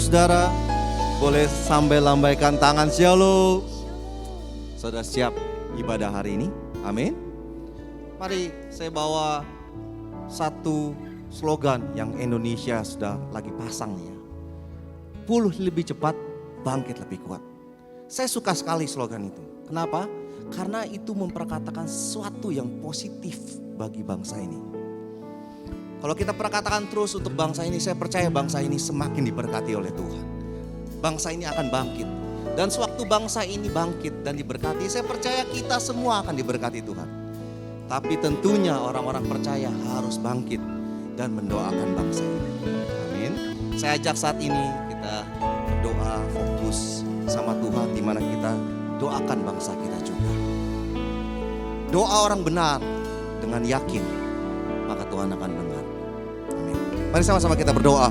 saudara boleh sambil lambaikan tangan. Shalom. Saudara siap ibadah hari ini? Amin. Mari saya bawa satu slogan yang Indonesia sudah lagi pasang ya. Pulih lebih cepat, bangkit lebih kuat. Saya suka sekali slogan itu. Kenapa? Karena itu memperkatakan sesuatu yang positif bagi bangsa ini. Kalau kita perkatakan terus untuk bangsa ini, saya percaya bangsa ini semakin diberkati oleh Tuhan. Bangsa ini akan bangkit. Dan sewaktu bangsa ini bangkit dan diberkati, saya percaya kita semua akan diberkati Tuhan. Tapi tentunya orang-orang percaya harus bangkit dan mendoakan bangsa ini. Amin. Saya ajak saat ini kita berdoa fokus sama Tuhan, di mana kita doakan bangsa kita juga. Doa orang benar dengan yakin, maka Tuhan akan dengar. Amin. Mari sama-sama kita berdoa.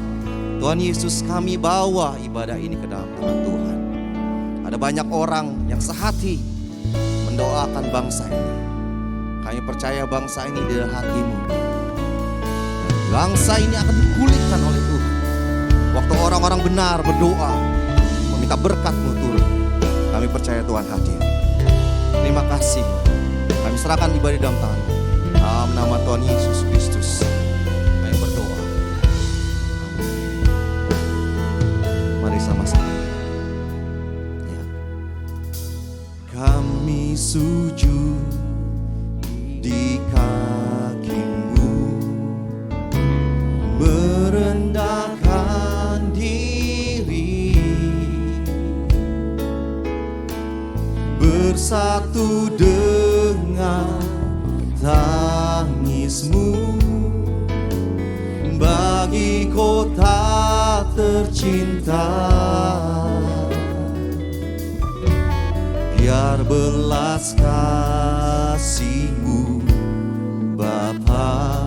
Tuhan Yesus, kami bawa ibadah ini ke dalam tangan Tuhan. Ada banyak orang yang sehati mendoakan bangsa ini. Kami percaya bangsa ini di dalam hati-Mu. Bangsa ini akan dipulihkan oleh Tuhan. Waktu orang-orang benar berdoa, meminta berkat-Mu turun, kami percaya Tuhan hadir. Terima kasih. Kami serahkan ibadah dalam tangan-Mu. Dalam nama Tuhan Yesus Kristus kami berdoa. Amin. Mari sama-sama ya. Kami sujud di kaki-Mu, merendahkan diri, bersatu dengan tangismu bagi kota tercinta. Biar belas kasih-Mu Bapa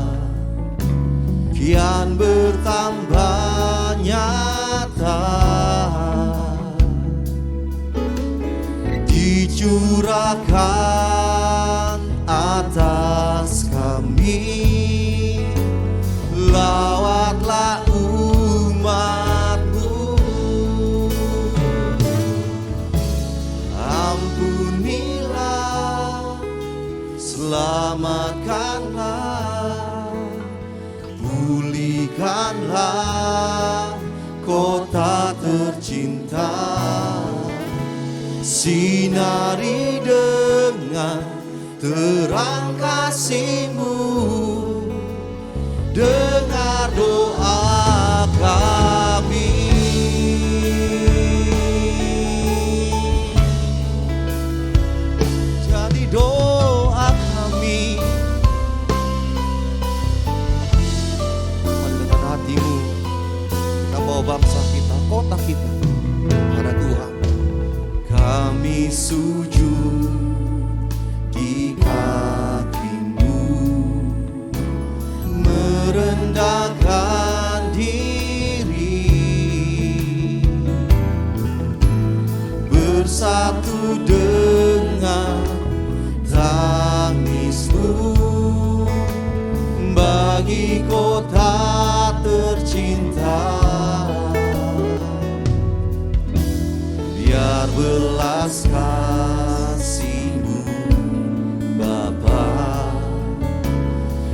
kian bertambah nyata, dicurahkan atas kami. Lawatlah umat-Mu, ampunilah, selamatkanlah, pulihkanlah kota tercinta. Sinari dengan terang kasih-Mu, dengar doa kami. Jadi doa kami mendengar hati-Mu. Kita bawa bangsa kita, kota kita pada Tuhan. Kami sujud di kaki-Mu, merendahkan diri, bersatu dengan tangis-Mu bagi kota tercinta. Biar belas kasih-Mu Bapa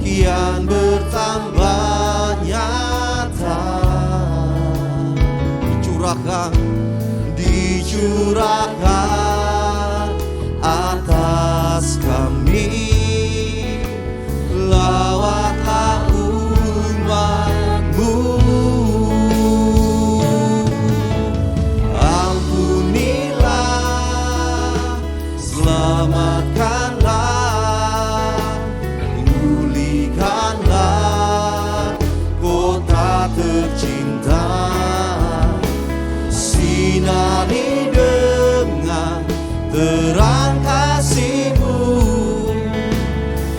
kian bertambah nyata, dicurahkan atas kami. Lawatlah umat-Mu, ampunilah, selamatkanlah, pulihkanlah kota tercinta. Sinari dengan terang kasih-Mu,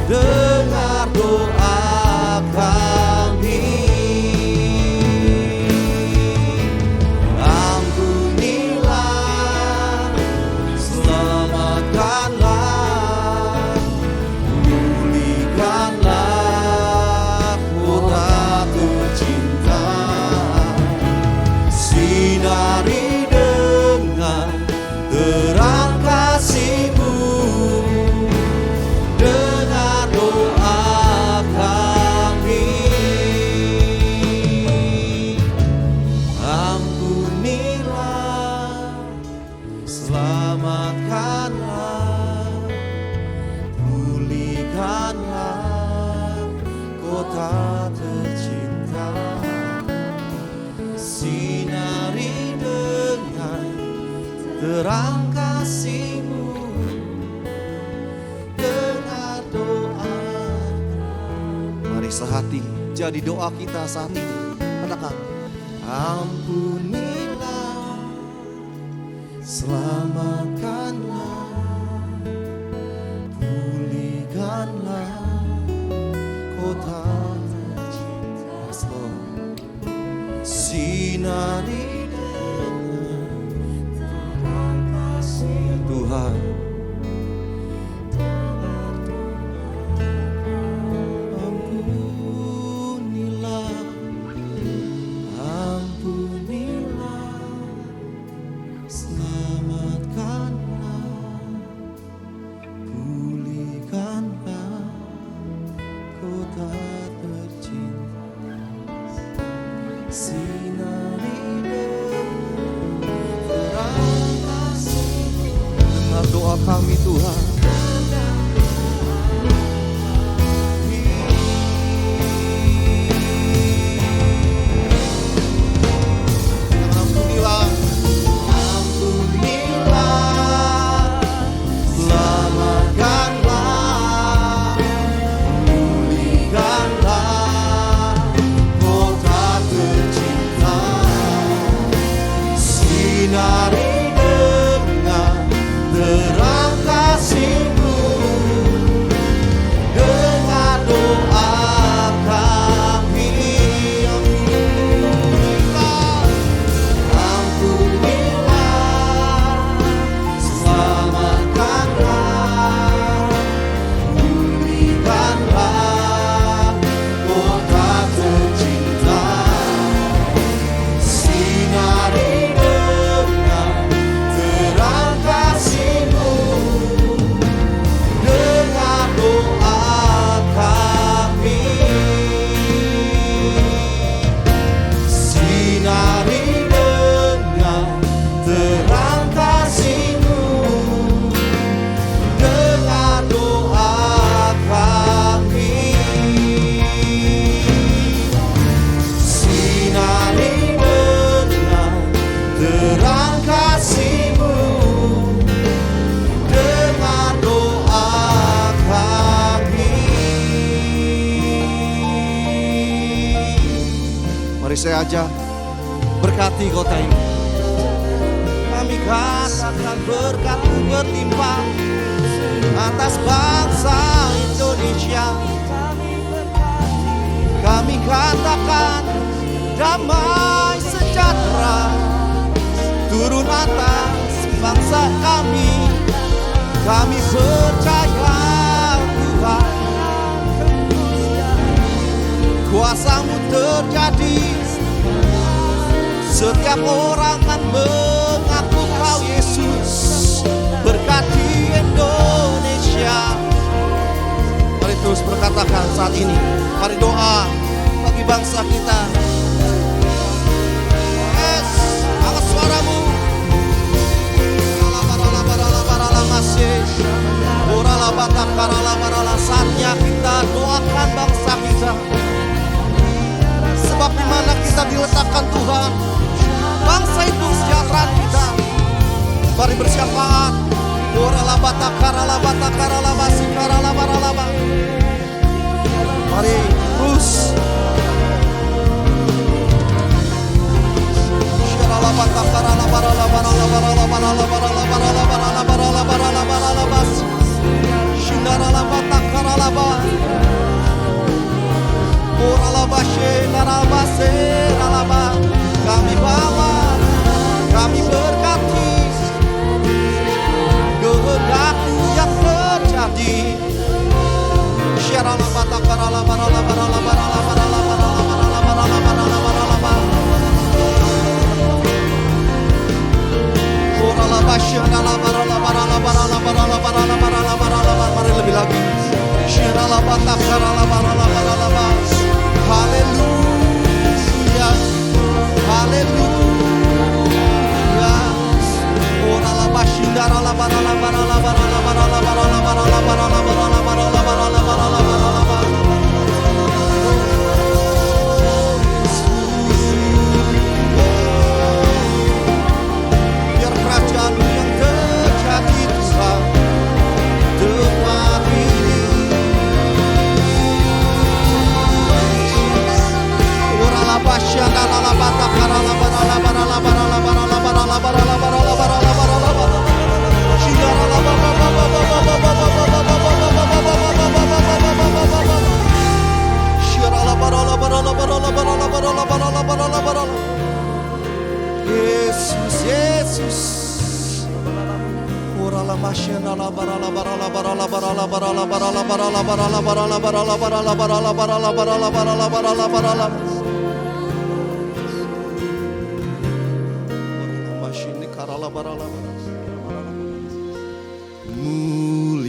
dengar doa kami. Ampunilah, selamatkanlah, pulihkanlah kota tercinta. sehati. Jadi doa kita saat ini. Katakan, ampunilah, selamatkanlah, pulihkanlah kota tercinta. Sinari dengan kasih Tuhan. Doa kami Tuhan, ampunilah, ampunilah, selamatkanlah, pulihkanlah kota tercinta, sinari terang kasih-Mu, dengar doa kami. Ampunilah, selamatkanlah, pulihkanlah kota tercinta, sinari dengan terang kasih-Mu, dengar doa kami. Sinari dengan terang kasih-Mu, dengar doa kami. Sinari dengan terang kasih-Mu, dengar doa kami. Mari saya ajak, berkati kota ini. Kami katakan berkat-Mu berlimpah atas bangsa Indonesia. Kami katakan damai sejahtera turun atas bangsa kami. Kami percaya Tuhan, kuasa-Mu terjadi. Setiap orang akan mengaku Kau Yesus. Berkati Indonesia. Mari terus berkatakan saat ini. Mari doa bagi bangsa kita. Yes, angkat suaramu. Saatnya kita doakan bangsa kita. Sebab di mana kita diletakkan Tuhan, bangsa itu kesejahteraan kita. Mari bersyafaat. Mari terus. Kami bawa, kami berkati kehendak-Mu yang terjadi. Mari lebih lagi. Haleluya, haleluya. Biar kerajaan-Mu yang terjadi Tuhan tempat ini.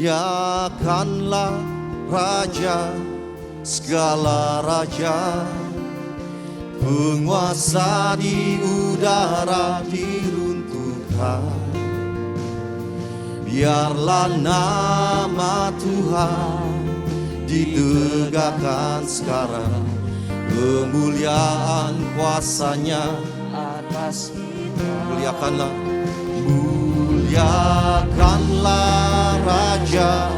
Muliakanlah Raja, segala raja, penguasa di udara diruntuhkan. Biarlah nama Tuhan ditegakkan sekarang, kemuliaan kuasanya atas kita. Muliakanlah, muliakanlah Raja,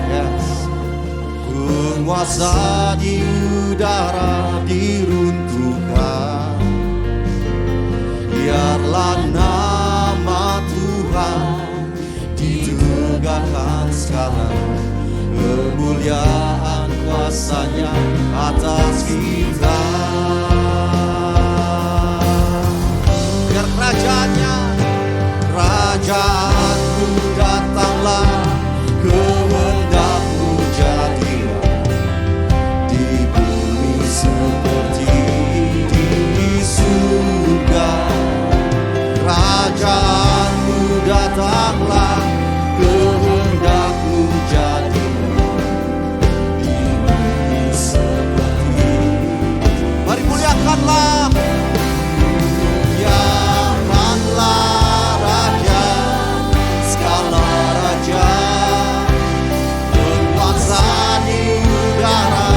yes. Penguasa di udara diruntuhkan. Biarlah nama Tuhan ditegakkan sekarang, kemuliaan kuasanya atas kita. Biar kerajaannya, kerajaanmu datanglah, kehendakmu jadilah di bumi seperti di surga. Kerajaanmu datanglah, kehendakmu jadilah di bumi seperti. Mari muliakanlah, muliakanlah Raja, segala raja, penguasa di udara.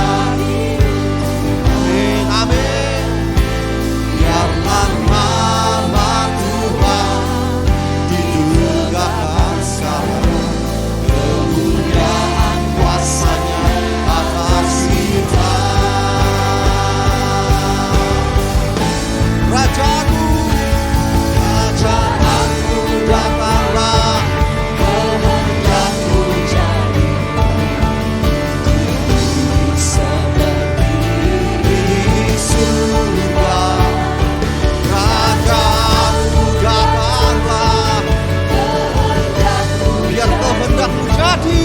Amin, amin. Biarlah nama Tuhan ditegakkan sekarang, kemuliaan kuasanya atas kita. Rajamu, kerajaanmu datanglah, kehendakmu jadilah seperti di surga. Kerajaanmu datanglah, biar kehendakmu jadi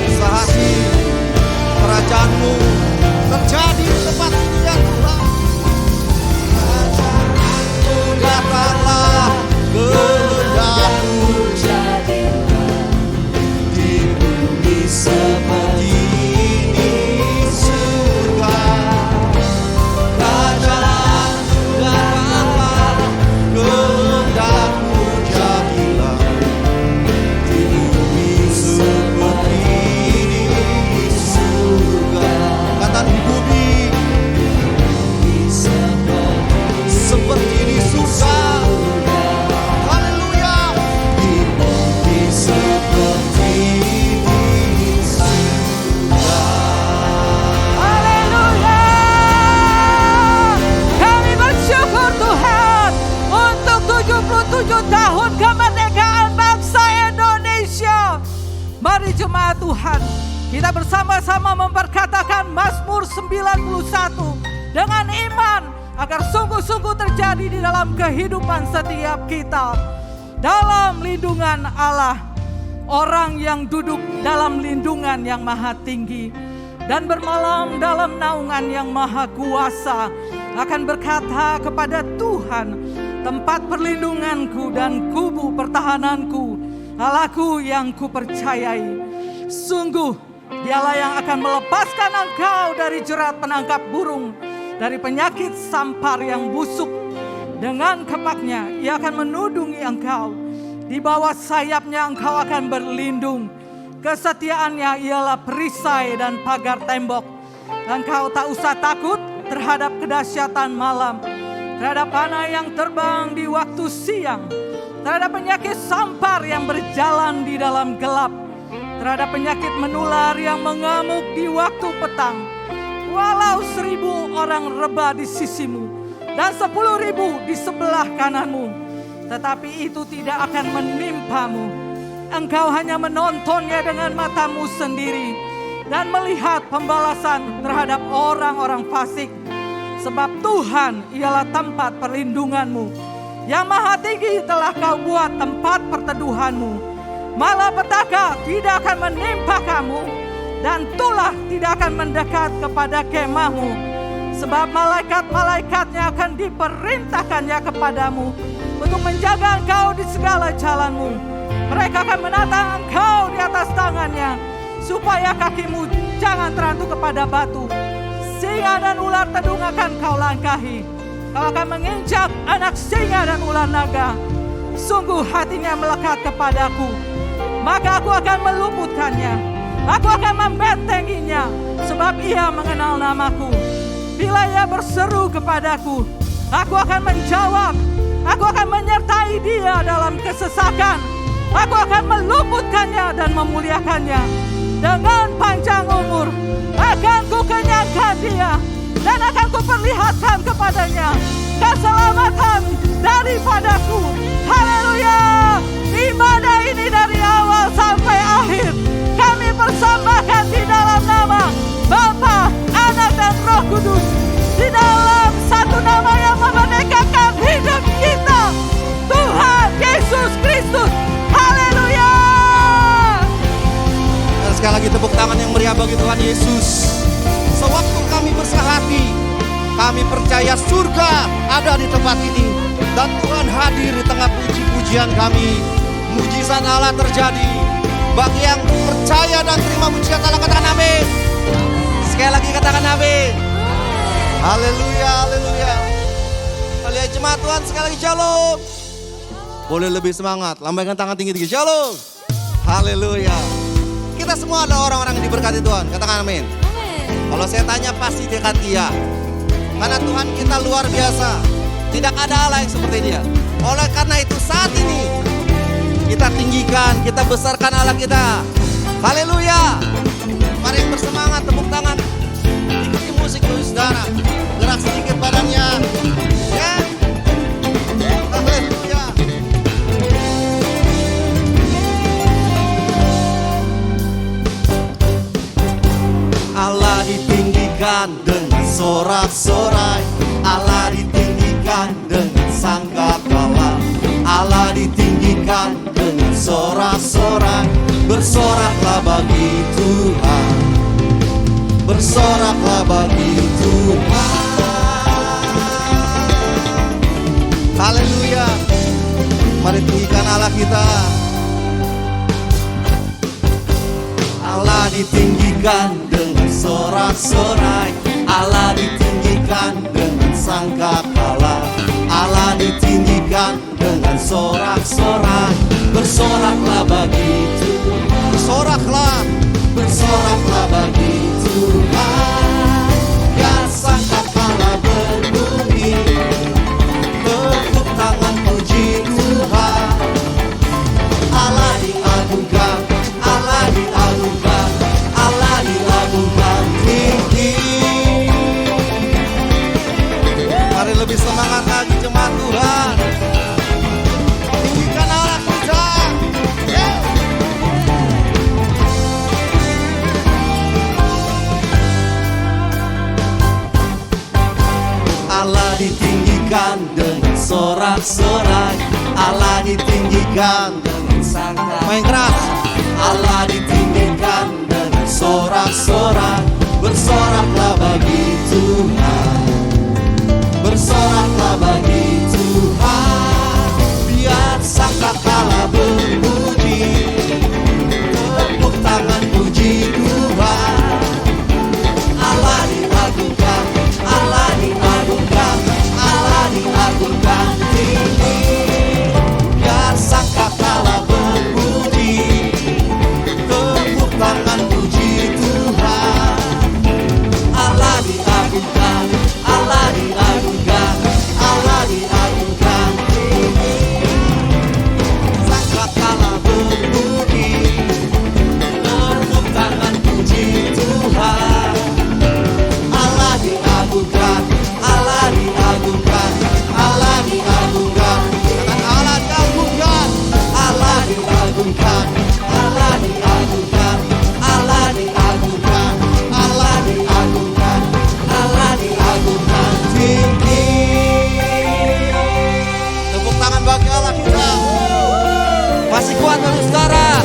sehati. Kerajaanmu terjadi di tempat ini ya Tuhan. Kerajaanmu datanglah, kehendakmu jadilah di bumi seperti di surga. Kerajaanmu datanglah, kehendakmu jadilah di bumi seperti di surga. Kata di bumi seperti di surga. Haleluya. Di bumi seperti di surga. Haleluya. Kami bersyukur Tuhan untuk 77 tahun kemerdekaan bangsa Indonesia. Mari jemaat Tuhan, kita bersama-sama memperkatakan Mazmur 91 dengan iman agar sungguh-sungguh terjadi di dalam kehidupan setiap kita. Dalam lindungan Allah, orang yang duduk dalam lindungan yang maha tinggi dan bermalam dalam naungan yang maha kuasa akan berkata kepada Tuhan, tempat perlindunganku dan kubu pertahananku, Allahku yang kupercayai. Sungguh Dialah yang akan melepaskan engkau dari jerat penangkap burung, dari penyakit sampar yang busuk. Dengan kepaknya ia akan menudungi engkau, di bawah sayapnya engkau akan berlindung. Kesetiaannya ialah perisai dan pagar tembok. Engkau tak usah takut terhadap kedahsyatan malam, terhadap panah yang terbang di waktu siang, terhadap penyakit sampar yang berjalan di dalam gelap, terhadap penyakit menular yang mengamuk di waktu petang. Walau 1000 orang rebah di sisimu dan 10.000 di sebelah kananmu, tetapi itu tidak akan menimpamu. Engkau hanya menontonnya dengan matamu sendiri dan melihat pembalasan terhadap orang-orang fasik. Sebab Tuhan ialah tempat perlindunganmu, Yang maha tinggi telah kau buat tempat perteduhanmu. Malapetaka tidak akan menimpa kamu, dan tulah tidak akan mendekat kepada kemahmu. Sebab malaikat-malaikatnya akan diperintahkannya kepadamu untuk menjaga engkau di segala jalanmu. Mereka akan menatang engkau di atas tangannya, supaya kakimu jangan terantuk kepada batu. Singa dan ular tedung akan kau langkahi. Kau akan menginjak anak singa dan ular naga. Sungguh hatinya melekat kepadaku, maka aku akan meluputkannya. Aku akan membentenginya, sebab ia mengenal namaku. Bila ia berseru kepadaku, aku akan menjawab. Aku akan menyertai dia dalam kesesakan. Aku akan meluputkannya dan memuliakannya. Dengan panjang umur akan kukenyangkan dia, dan akan kuperlihatkan kepadanya keselamatan daripadaku. Haleluya. Ibadah ini dari awal sampai akhir kami persembahkan di dalam nama Bapa, Anak, dan Roh Kudus, di dalam satu nama yang memerdekakan hidup kita, Tuhan Yesus Kristus. Haleluya. Dan sekali lagi tepuk tangan yang meriah bagi Tuhan Yesus. Sewaktu kami bersahati, kami percaya surga ada di tempat ini, dan Tuhan hadir di tengah puji-pujian kami. Mujizat Allah terjadi. Bagi yang percaya dan terima mujizat Allah, katakan amin. Sekali lagi katakan amin. Haleluya, haleluya. Kalian jemaat Tuhan, sekali lagi shalom. Boleh lebih semangat, lambaikan tangan tinggi-tinggi, shalom. Haleluya. Kita semua ada orang-orang yang diberkati Tuhan, katakan amin. Kalau saya tanya pasti dia akan iya. Karena Tuhan kita luar biasa. Tidak ada Allah yang seperti dia. Oleh karena itu saat ini kita tinggikan, kita besarkan Allah kita. Haleluya. Mari yang bersemangat, tepuk tangan. Ikuti musik dulu saudara. Gerak sedikit badannya. Ya. Haleluya. Allah ditinggikan dengan sorak-sorai. Allah ditinggikan dengan sangkakala. Allah ditinggikan dengan sorak-sorai. Bersoraklah bagi Tuhan. Bersoraklah bagi Tuhan. Haleluya. Mari tinggikan Allah kita. Allah ditinggikan dengan sorak-sorai. Allah ditinggikan dengan sangkakala. Allah ditinggikan dengan sorak-sorai. Bersoraklah bagi Tuhan. Bersoraklah, bersoraklah bagi Tuhan. Ya sangkakala berbunyi, tepuk tangan puji Tuhan. Allah diagungkan, Allah diagungkan, Allah diagungkan tinggi. Mari lebih semangat lagi jemaat Tuhan. Tinggikan Allah kita. Yeah. Allah ditinggikan dengan sorak-sorai. Allah ditinggikan dengan sangka. Main keras. Allah ditinggikan dengan sorak-sorai. Bersoraklah bagi Tuhan. Bersoraklah bagi Tuhan. Biar sangkakala berpuji, tepuk tangan puji Tuhan. Allah diagungkan, Allah diagungkan, Allah diagungkan tinggi. Biar sangkakala berpuji, tepuk tangan puji Tuhan. Allah diagungkan, Allah diagungkan, Allah diagungkan. Masih kuat saudara.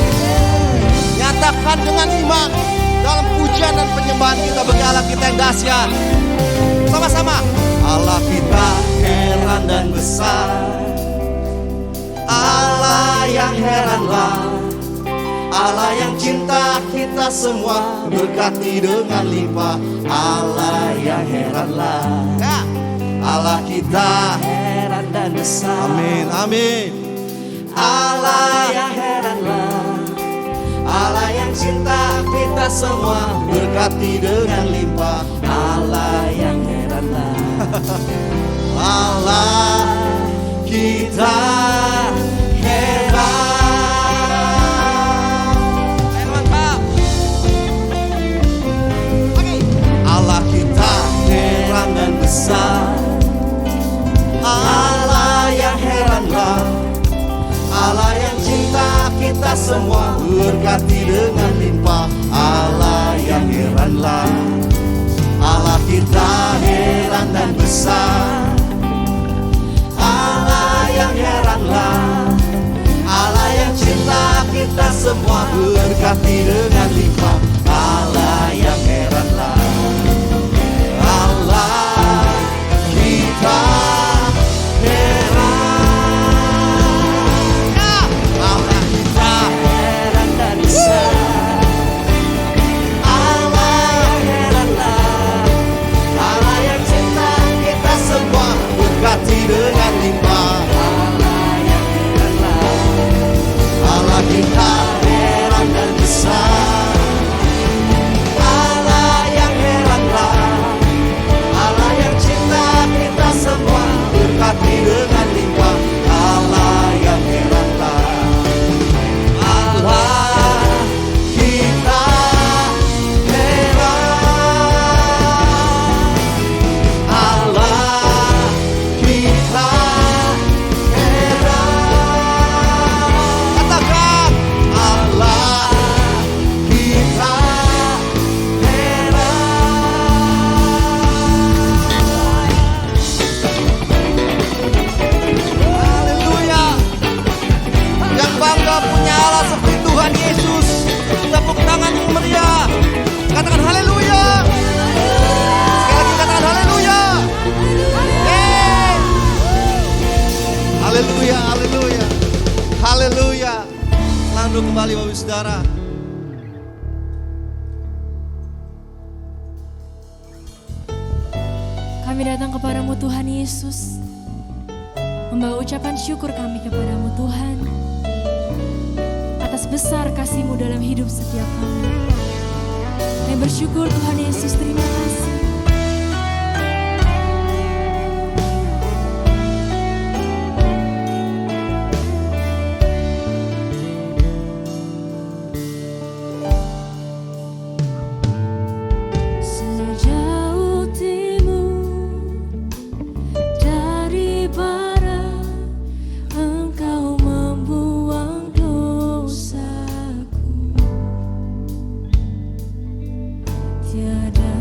Nyatakan dengan iman dalam pujian dan penyembahan kita bagi Allah kita yang dahsyat. Sama-sama. Allah kita heran dan besar. Allah yang heranlah. Allah yang cinta kita semua, berkati dengan limpah. Allah yang heranlah. Ya. Allah kita heran dan besar. Amin, amin. Allah yang heranlah. Allah yang cinta kita semua, berkati dengan limpah. Allah yang heranlah. Allah kita heran. Allah kita heran dan besar. Allah yang heranlah. Allah yang cinta kita semua, berkati dengan limpah. Allah yang heranlah. Allah kita heran dan besar. Allah yang heranlah. Allah yang cinta kita semua, berkati dengan limpah. Allah yang heranlah. Allah kita heran. Allah kita heran dan besar. Allah yang heranlah. Allah yang cinta kita semua, berkati dengan limpah. Allah yang heranlah. Allah kita heran dan besar. Allah yang heranlah. Allah yang cinta kita semua, berkati dengan limpah. Allah yang heranlah. Allah kita heran. Allah kita heran. Katakan Allah kita Haleluya. Yang bangga punya Allah seperti Tuhan Yesus. Tepuk tangan yang meriah. Katakan haleluya. Sekali lagi katakan haleluya. Yeay. Haleluya, haleluya. Haleluya. Selalu kembali Bapak Saudara. Kami datang kepadamu Tuhan Yesus, membawa ucapan syukur kami kepadamu Tuhan, atas besar kasih-Mu dalam hidup setiap kami. Kami bersyukur Tuhan Yesus, terima kasih. Sejauh timur dari barat, Engkau membuang dosaku. Tiada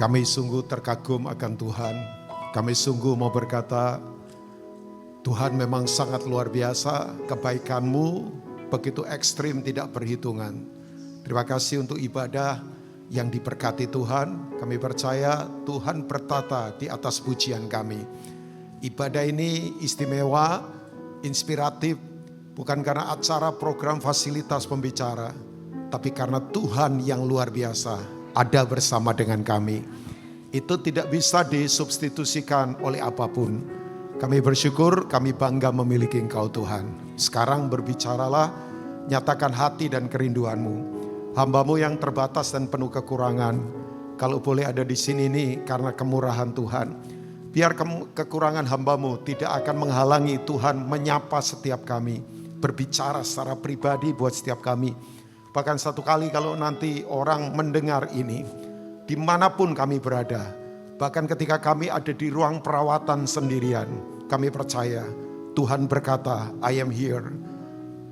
Kami sungguh terkagum akan Tuhan. Kami sungguh mau berkata, Tuhan memang sangat luar biasa. Kebaikan-Mu begitu ekstrim, tidak perhitungan. Terima kasih untuk ibadah yang diberkati Tuhan. Kami percaya Tuhan bertata di atas pujian kami. Ibadah ini istimewa, inspiratif, bukan karena acara, program, fasilitas pembicara, tapi karena Tuhan yang luar biasa ada bersama dengan kami. Itu tidak bisa disubstitusikan oleh apapun. Kami bersyukur, kami bangga memiliki Engkau Tuhan. Sekarang berbicaralah, nyatakan hati dan kerinduan-Mu. Hamba-Mu yang terbatas dan penuh kekurangan, kalau boleh ada di sini nih karena kemurahan Tuhan. Biar kekurangan hamba-Mu tidak akan menghalangi Tuhan menyapa setiap kami. Berbicara secara pribadi buat setiap kami. Bahkan satu kali kalau nanti orang mendengar ini, dimanapun kami berada, bahkan ketika kami ada di ruang perawatan sendirian, kami percaya Tuhan berkata, I am here,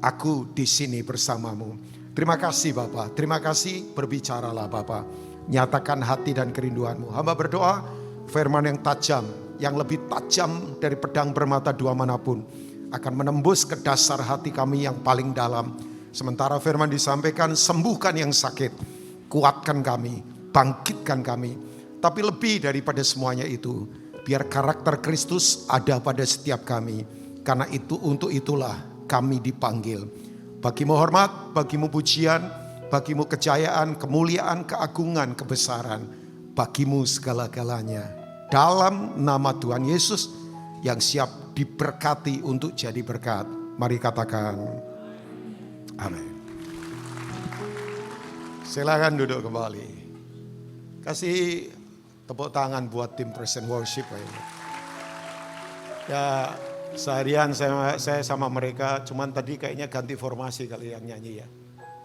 aku di sini bersamamu. Terima kasih Bapak, terima kasih, berbicaralah Bapak, nyatakan hati dan kerinduan-Mu. Hamba berdoa, firman yang tajam, yang lebih tajam dari pedang bermata dua manapun, akan menembus ke dasar hati kami yang paling dalam. Sementara firman disampaikan, sembuhkan yang sakit, kuatkan kami, bangkitkan kami. Tapi lebih daripada semuanya itu, biar karakter Kristus ada pada setiap kami. Karena itu, untuk itulah kami dipanggil. Bagimu hormat, bagimu pujian, bagimu kejayaan, kemuliaan, keagungan, kebesaran. Bagimu segala-galanya. Dalam nama Tuhan Yesus yang siap diberkati untuk jadi berkat. Mari katakan amin. Silakan duduk kembali. Kasih tepuk tangan buat tim Present Worship. Ya, seharian saya sama mereka, cuman tadi kayaknya ganti formasi kali yang nyanyi ya.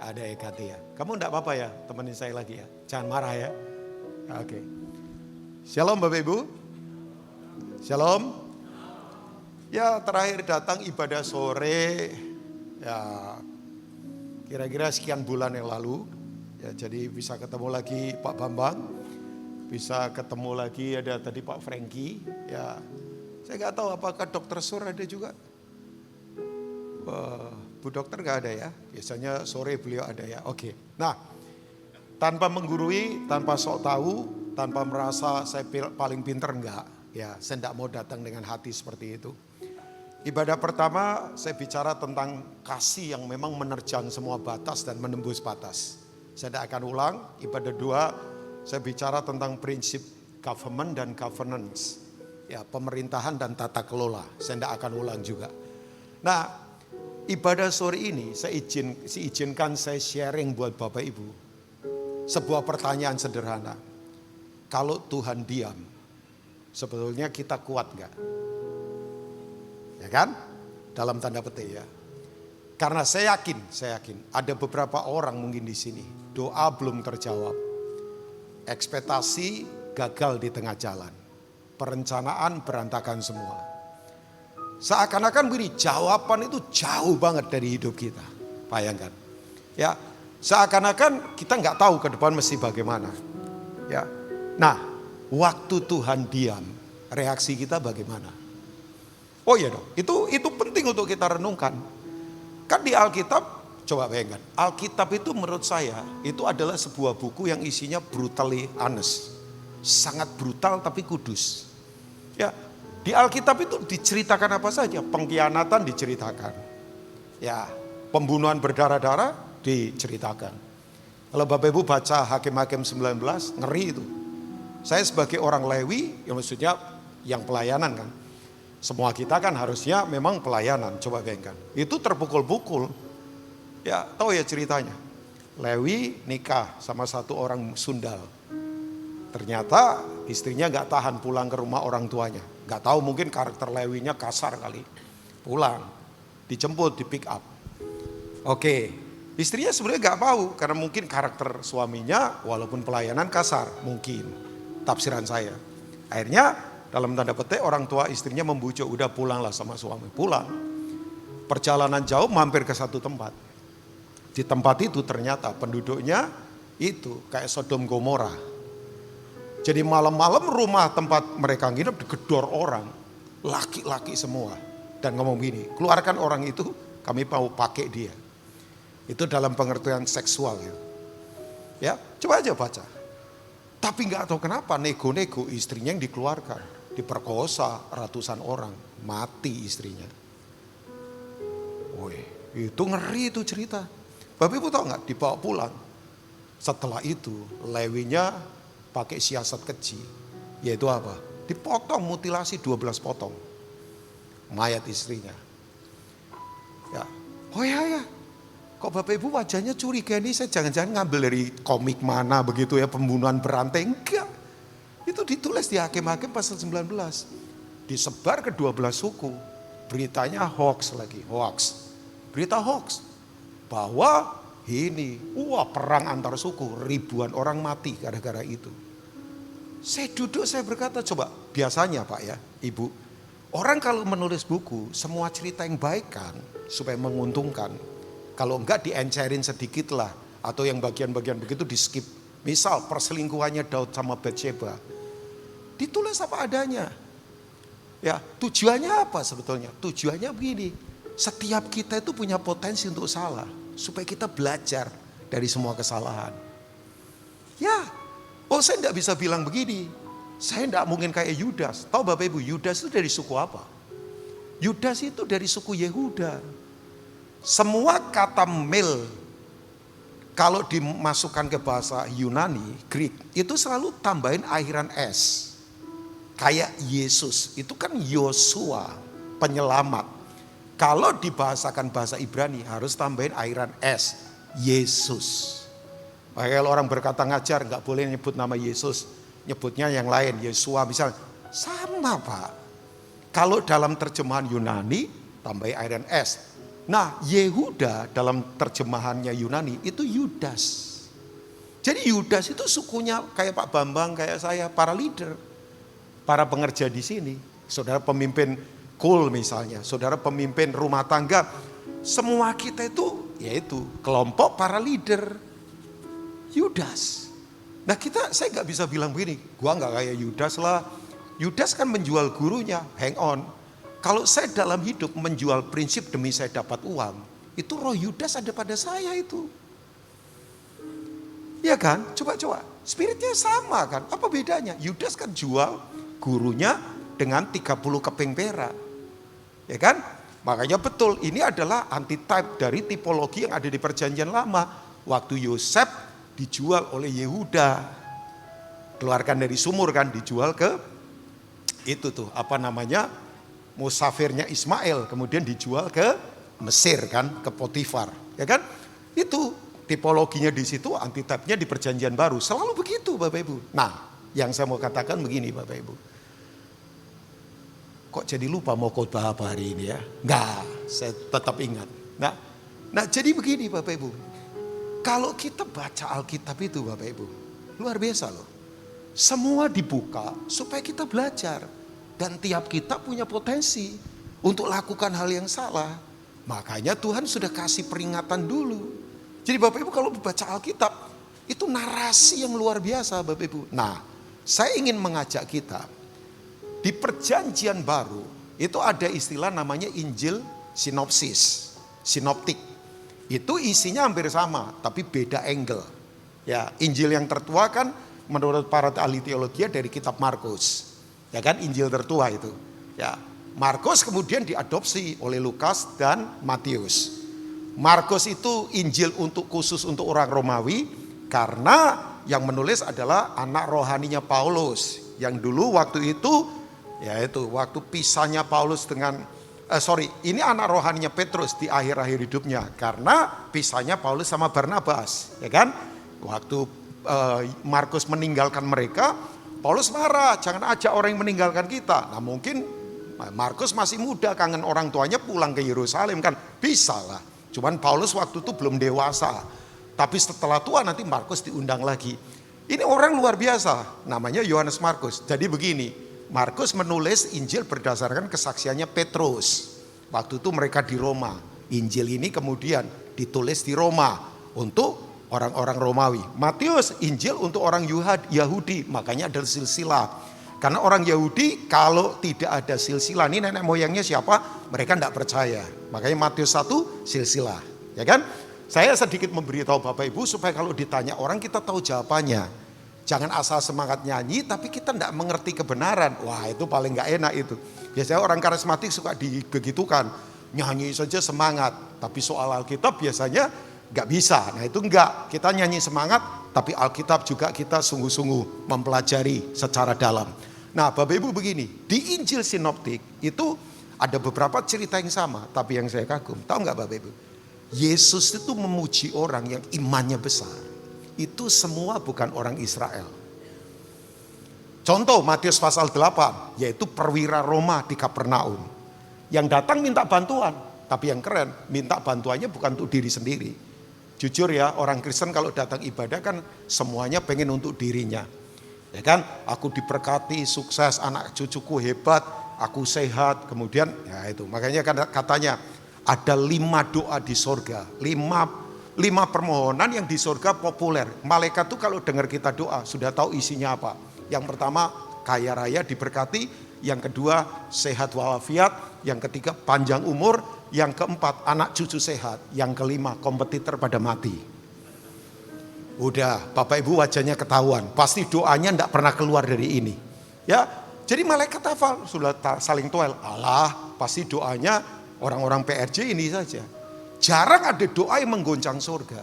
Ada yang ganti ya. Kamu enggak apa-apa ya, temenin saya lagi ya. Jangan marah ya. Oke. Shalom Bapak Ibu. Shalom. Ya, terakhir datang ibadah sore ya kira-kira sekian bulan yang lalu. Ya, jadi bisa ketemu lagi Pak Bambang, bisa ketemu lagi ada tadi Pak Franky. Ya, saya nggak tahu apakah Dokter Sur ada juga. Bu Dokter nggak ada ya. Biasanya sore beliau ada ya. Oke. Nah, tanpa menggurui, tanpa sok tahu, tanpa merasa saya paling pinter enggak. Ya, saya enggak mau datang dengan hati seperti itu. Ibadah pertama saya bicara tentang kasih yang memang menerjang semua batas dan menembus batas. Saya tidak akan ulang. Ibadah dua saya bicara tentang prinsip government dan governance. Ya, pemerintahan dan tata kelola. Saya tidak akan ulang juga. Nah, ibadah sore ini saya izinkan saya sharing buat Bapak Ibu. Sebuah pertanyaan sederhana. Kalau Tuhan diam, sebetulnya kita kuat enggak? Ya kan? Dalam tanda petik ya. Karena saya yakin ada beberapa orang mungkin di sini doa belum terjawab. Ekspektasi gagal di tengah jalan. Perencanaan berantakan semua. Seakan-akan begini, jawaban itu jauh banget dari hidup kita. Bayangkan. Ya, seakan-akan kita nggak tahu ke depan mesti bagaimana. Ya. Nah, waktu Tuhan diam, reaksi kita bagaimana? Oh iya dong, itu penting untuk kita renungkan. Kan di Alkitab, coba bayangkan, Alkitab itu menurut saya itu adalah sebuah buku yang isinya brutally honest. Sangat brutal tapi kudus. Ya, di Alkitab itu diceritakan apa saja, pengkhianatan diceritakan. Ya, pembunuhan berdarah-darah diceritakan. Kalau Bapak Ibu baca Hakim-Hakim 19, ngeri itu. Saya sebagai orang Lewi, ya maksudnya yang pelayanan kan. Semua kita kan harusnya memang pelayanan, coba bayangkan. Itu terpukul-pukul. Ya, tahu ya ceritanya. Lewi nikah sama satu orang Sundal. Ternyata istrinya gak tahan pulang ke rumah orang tuanya. Gak tahu mungkin karakter Lewinya kasar kali. Pulang, dijemput, di pick up. Oke, istrinya sebenarnya gak mau karena mungkin karakter suaminya walaupun pelayanan kasar. Mungkin, tafsiran saya. Akhirnya dalam tanda petik orang tua istrinya membujuk, udah pulanglah sama suami. Pulang. Perjalanan jauh mampir ke satu tempat. Di tempat itu ternyata penduduknya itu kayak Sodom Gomora. Jadi malam-malam rumah tempat mereka nginep digedor orang. Laki-laki semua. Dan ngomong gini, keluarkan orang itu, kami mau pakai dia. Itu dalam pengertian seksual. Ya, coba aja baca. Tapi nggak tahu kenapa nego-nego istrinya yang dikeluarkan. Diperkosa ratusan orang, mati istrinya. Woi, itu ngeri itu cerita. Bapak Ibu tahu nggak, dibawa pulang. Setelah itu Lewinya pakai siasat keji, yaitu apa? Dipotong, mutilasi 12 potong mayat istrinya. Ya, oh ya, kok Bapak Ibu wajahnya curiga nih, saya jangan-jangan ngambil dari komik mana begitu ya, pembunuhan berantai. Enggak, itu ditulis di Hakim-Hakim pasal 19. Disebar ke 12 suku. Beritanya hoax lagi, hoax. Berita hoax. Bahwa ini, perang antar suku, ribuan orang mati gara-gara itu. Saya duduk, saya berkata, coba biasanya Pak ya, Ibu, orang kalau menulis buku, semua cerita yang baik kan, supaya menguntungkan. Kalau enggak diencerin sedikit lah, atau yang bagian-bagian begitu di skip. Misal perselingkuhannya Daud sama Batsheba, ditulis apa adanya. Ya, tujuannya apa sebetulnya? Tujuannya begini, setiap kita itu punya potensi untuk salah, supaya kita belajar dari semua kesalahan. Ya, saya enggak bisa bilang begini. Saya enggak mungkin kayak Yudas. Tahu Bapak Ibu, Yudas itu dari suku apa? Yudas itu dari suku Yehuda. Semua kata mil, kalau dimasukkan ke bahasa Yunani, Greek, itu selalu tambahin akhiran S. Kayak Yesus, itu kan Yosua, penyelamat. Kalau dibahasakan bahasa Ibrani harus tambahin akhiran S, Yesus. Makanya kalau orang berkata ngajar nggak boleh nyebut nama Yesus, nyebutnya yang lain, Yesua misalnya. Sama Pak. Kalau dalam terjemahan Yunani tambahin akhiran S. Nah, Yehuda dalam terjemahannya Yunani itu Yudas. Jadi Yudas itu sukunya kayak Pak Bambang, kayak saya, para leader, para pengerja di sini. Saudara pemimpin kul misalnya, saudara pemimpin rumah tangga, semua kita itu yaitu kelompok para leader. Yudas. Nah saya nggak bisa bilang begini, gua nggak kayak Yudas lah. Yudas kan menjual gurunya, hang on. Kalau saya dalam hidup menjual prinsip demi saya dapat uang, itu roh Yudas ada pada saya itu. Ya kan? Coba. Spiritnya sama kan? Apa bedanya? Yudas kan jual gurunya dengan 30 keping perak. Ya kan? Makanya betul, ini adalah antitype dari tipologi yang ada di Perjanjian Lama. Waktu Yosef dijual oleh Yehuda, keluarkan dari sumur kan, dijual ke itu tuh apa namanya, musafirnya Ismail, kemudian dijual ke Mesir kan, ke Potifar, ya kan? Itu tipologinya di situ, antitipenya di Perjanjian Baru, selalu begitu Bapak Ibu. Nah, yang saya mau katakan begini Bapak Ibu, kok jadi lupa mau khotbah apa hari ini ya? Enggak, saya tetap ingat. Nah jadi begini Bapak Ibu. Kalau kita baca Alkitab itu Bapak Ibu, luar biasa loh. Semua dibuka supaya kita belajar. Dan tiap kita punya potensi untuk lakukan hal yang salah. Makanya Tuhan sudah kasih peringatan dulu. Jadi Bapak Ibu kalau baca Alkitab, itu narasi yang luar biasa Bapak Ibu. Nah, saya ingin mengajak kita, di Perjanjian Baru, itu ada istilah namanya Injil sinoptik. Itu isinya hampir sama, tapi beda angle. Ya, Injil yang tertua kan menurut para ahli teologi dari kitab Markus. Ya kan, Injil tertua itu. Ya, Markus kemudian diadopsi oleh Lukas dan Matius. Markus itu Injil khusus untuk orang Romawi karena yang menulis adalah anak rohaninya Paulus. Yang dulu waktu itu, yaitu waktu pisahnya Paulus dengan ini anak rohaninya Petrus di akhir-akhir hidupnya karena pisahnya Paulus sama Barnabas, ya kan? Waktu Markus meninggalkan mereka, Paulus marah, jangan ajak orang yang meninggalkan kita. Nah mungkin Markus masih muda, kangen orang tuanya, pulang ke Yerusalem kan, bisa lah. Cuman Paulus waktu itu belum dewasa, tapi setelah tua nanti Markus diundang lagi. Ini orang luar biasa, namanya Yohanes Markus. Jadi begini, Markus menulis Injil berdasarkan kesaksiannya Petrus. Waktu itu mereka di Roma. Injil ini kemudian ditulis di Roma untuk orang-orang Romawi. Matius, Injil untuk orang Yahudi, makanya ada silsilah. Karena orang Yahudi kalau tidak ada silsilah, ini nenek moyangnya siapa? Mereka tidak percaya. Makanya Matius 1 silsilah, ya kan? Saya sedikit memberitahu Bapak Ibu supaya kalau ditanya orang kita tahu jawabannya. Jangan asal semangat nyanyi tapi kita tidak mengerti kebenaran. Wah, itu paling nggak enak itu. Biasanya orang karismatik suka begitukan, nyanyi saja semangat, tapi soal Alkitab biasanya nggak bisa. Nah itu enggak, kita nyanyi semangat, tapi Alkitab juga kita sungguh-sungguh mempelajari secara dalam. Nah Bapak Ibu begini, di Injil Sinoptik itu ada beberapa cerita yang sama, tapi yang saya kagum, tahu nggak Bapak Ibu? Yesus itu memuji orang yang imannya besar. Itu semua bukan orang Israel. Contoh Matius pasal 8, yaitu perwira Roma di Kapernaum. Yang datang minta bantuan, tapi yang keren, minta bantuannya bukan untuk diri sendiri. Jujur ya, orang Kristen kalau datang ibadah kan semuanya pengen untuk dirinya. Ya kan, aku diberkati, sukses, anak cucuku hebat, aku sehat, kemudian ya itu. Makanya katanya ada 5 doa di sorga, 5 permohonan yang di sorga populer. Malaikat tuh kalau dengar kita doa sudah tahu isinya apa. Yang pertama kaya raya diberkati, yang kedua sehat walafiat, yang ketiga panjang umur, yang keempat anak cucu sehat, yang kelima kompetitor pada mati. Udah Bapak Ibu wajahnya ketahuan, pasti doanya enggak pernah keluar dari ini. Ya, jadi malaikat hafal sudah saling toel. Allah, pasti doanya orang-orang PRJ ini saja. Jarang ada doa yang menggoncang surga.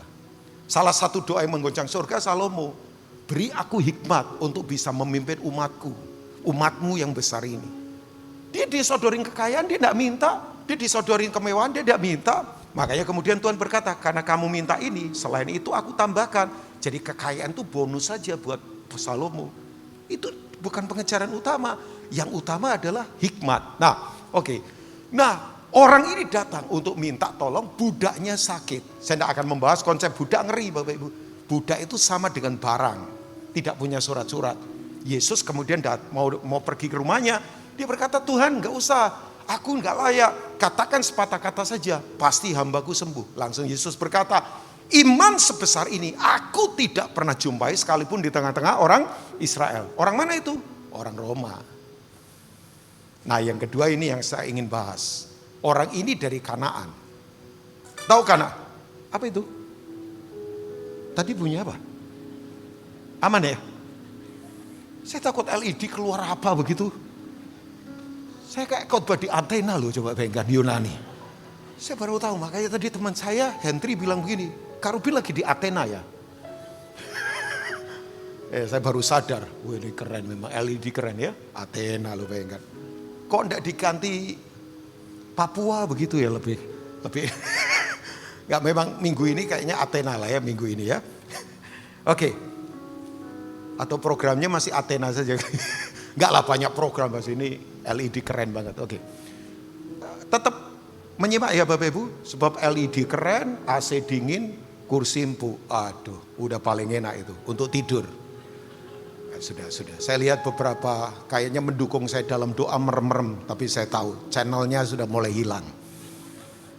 Salah satu doa yang menggoncang surga Salomo, beri aku hikmat untuk bisa memimpin umatmu yang besar ini. Dia disodorin kekayaan, dia tidak minta. Dia disodorin kemewahan, dia tidak minta. Makanya kemudian Tuhan berkata, karena kamu minta ini, selain itu aku tambahkan. Jadi kekayaan itu bonus saja buat Salomo. Itu bukan pengejaran utama. Yang utama adalah hikmat. Nah, oke. Nah, orang ini datang untuk minta tolong, budaknya sakit. Saya tidak akan membahas konsep budak, ngeri Bapak Ibu. Budak itu sama dengan barang, tidak punya surat-surat. Yesus kemudian mau pergi ke rumahnya, dia berkata, Tuhan nggak usah, aku nggak layak. Katakan sepatah kata saja, pasti hambaku sembuh. Langsung Yesus berkata, iman sebesar ini aku tidak pernah jumpai sekalipun di tengah-tengah orang Israel. Orang mana itu? Orang Roma. Nah yang kedua ini yang saya ingin bahas. Orang ini dari Kanaan. Tahu Kanaan? Apa itu? Tadi bunyi apa? Aman ya? Saya takut LED keluar apa begitu. Saya kayak khotbah di Athena loh, coba bayangkan Yunani. Saya baru tahu, makanya tadi teman saya Henry bilang begini, Kak Ruby lagi di Athena ya? Saya baru sadar, wah ini keren memang, LED keren ya. Athena loh bayangkan. Kok enggak diganti Papua begitu ya lebih nggak, memang minggu ini kayaknya Athena lah ya minggu ini ya. Oke. Atau programnya masih Athena saja. Nggak lah, banyak program bahas ini LED keren banget. Oke. Tetap menyimak ya Bapak Ibu, sebab LED keren, AC dingin, kursi empuk. Aduh, udah paling enak itu untuk tidur. Sudah. Saya lihat beberapa kayaknya mendukung saya dalam doa merem-merem. Tapi saya tahu channelnya sudah mulai hilang.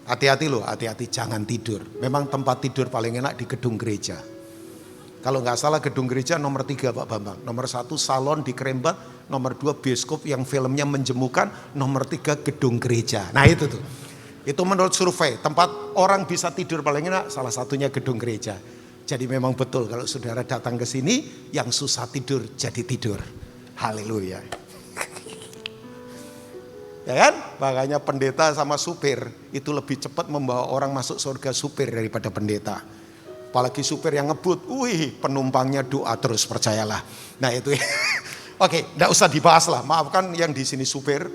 Hati-hati loh, hati-hati jangan tidur. Memang tempat tidur paling enak di gedung gereja. Kalau nggak salah gedung gereja nomor 3 Pak Bambang. Nomor 1 salon di Kerembat. Nomor 2 bioskop yang filmnya menjemukan. Nomor 3 gedung gereja. Nah itu tuh. Itu menurut survei. Tempat orang bisa tidur paling enak salah satunya gedung gereja. Jadi memang betul kalau saudara datang ke sini yang susah tidur jadi tidur. Haleluya. Ya kan? Makanya pendeta sama supir itu lebih cepat membawa orang masuk surga supir daripada pendeta. Apalagi supir yang ngebut, penumpangnya doa terus, percayalah. Nah itu oke, enggak usah dibahas lah. Maafkan yang di sini supir.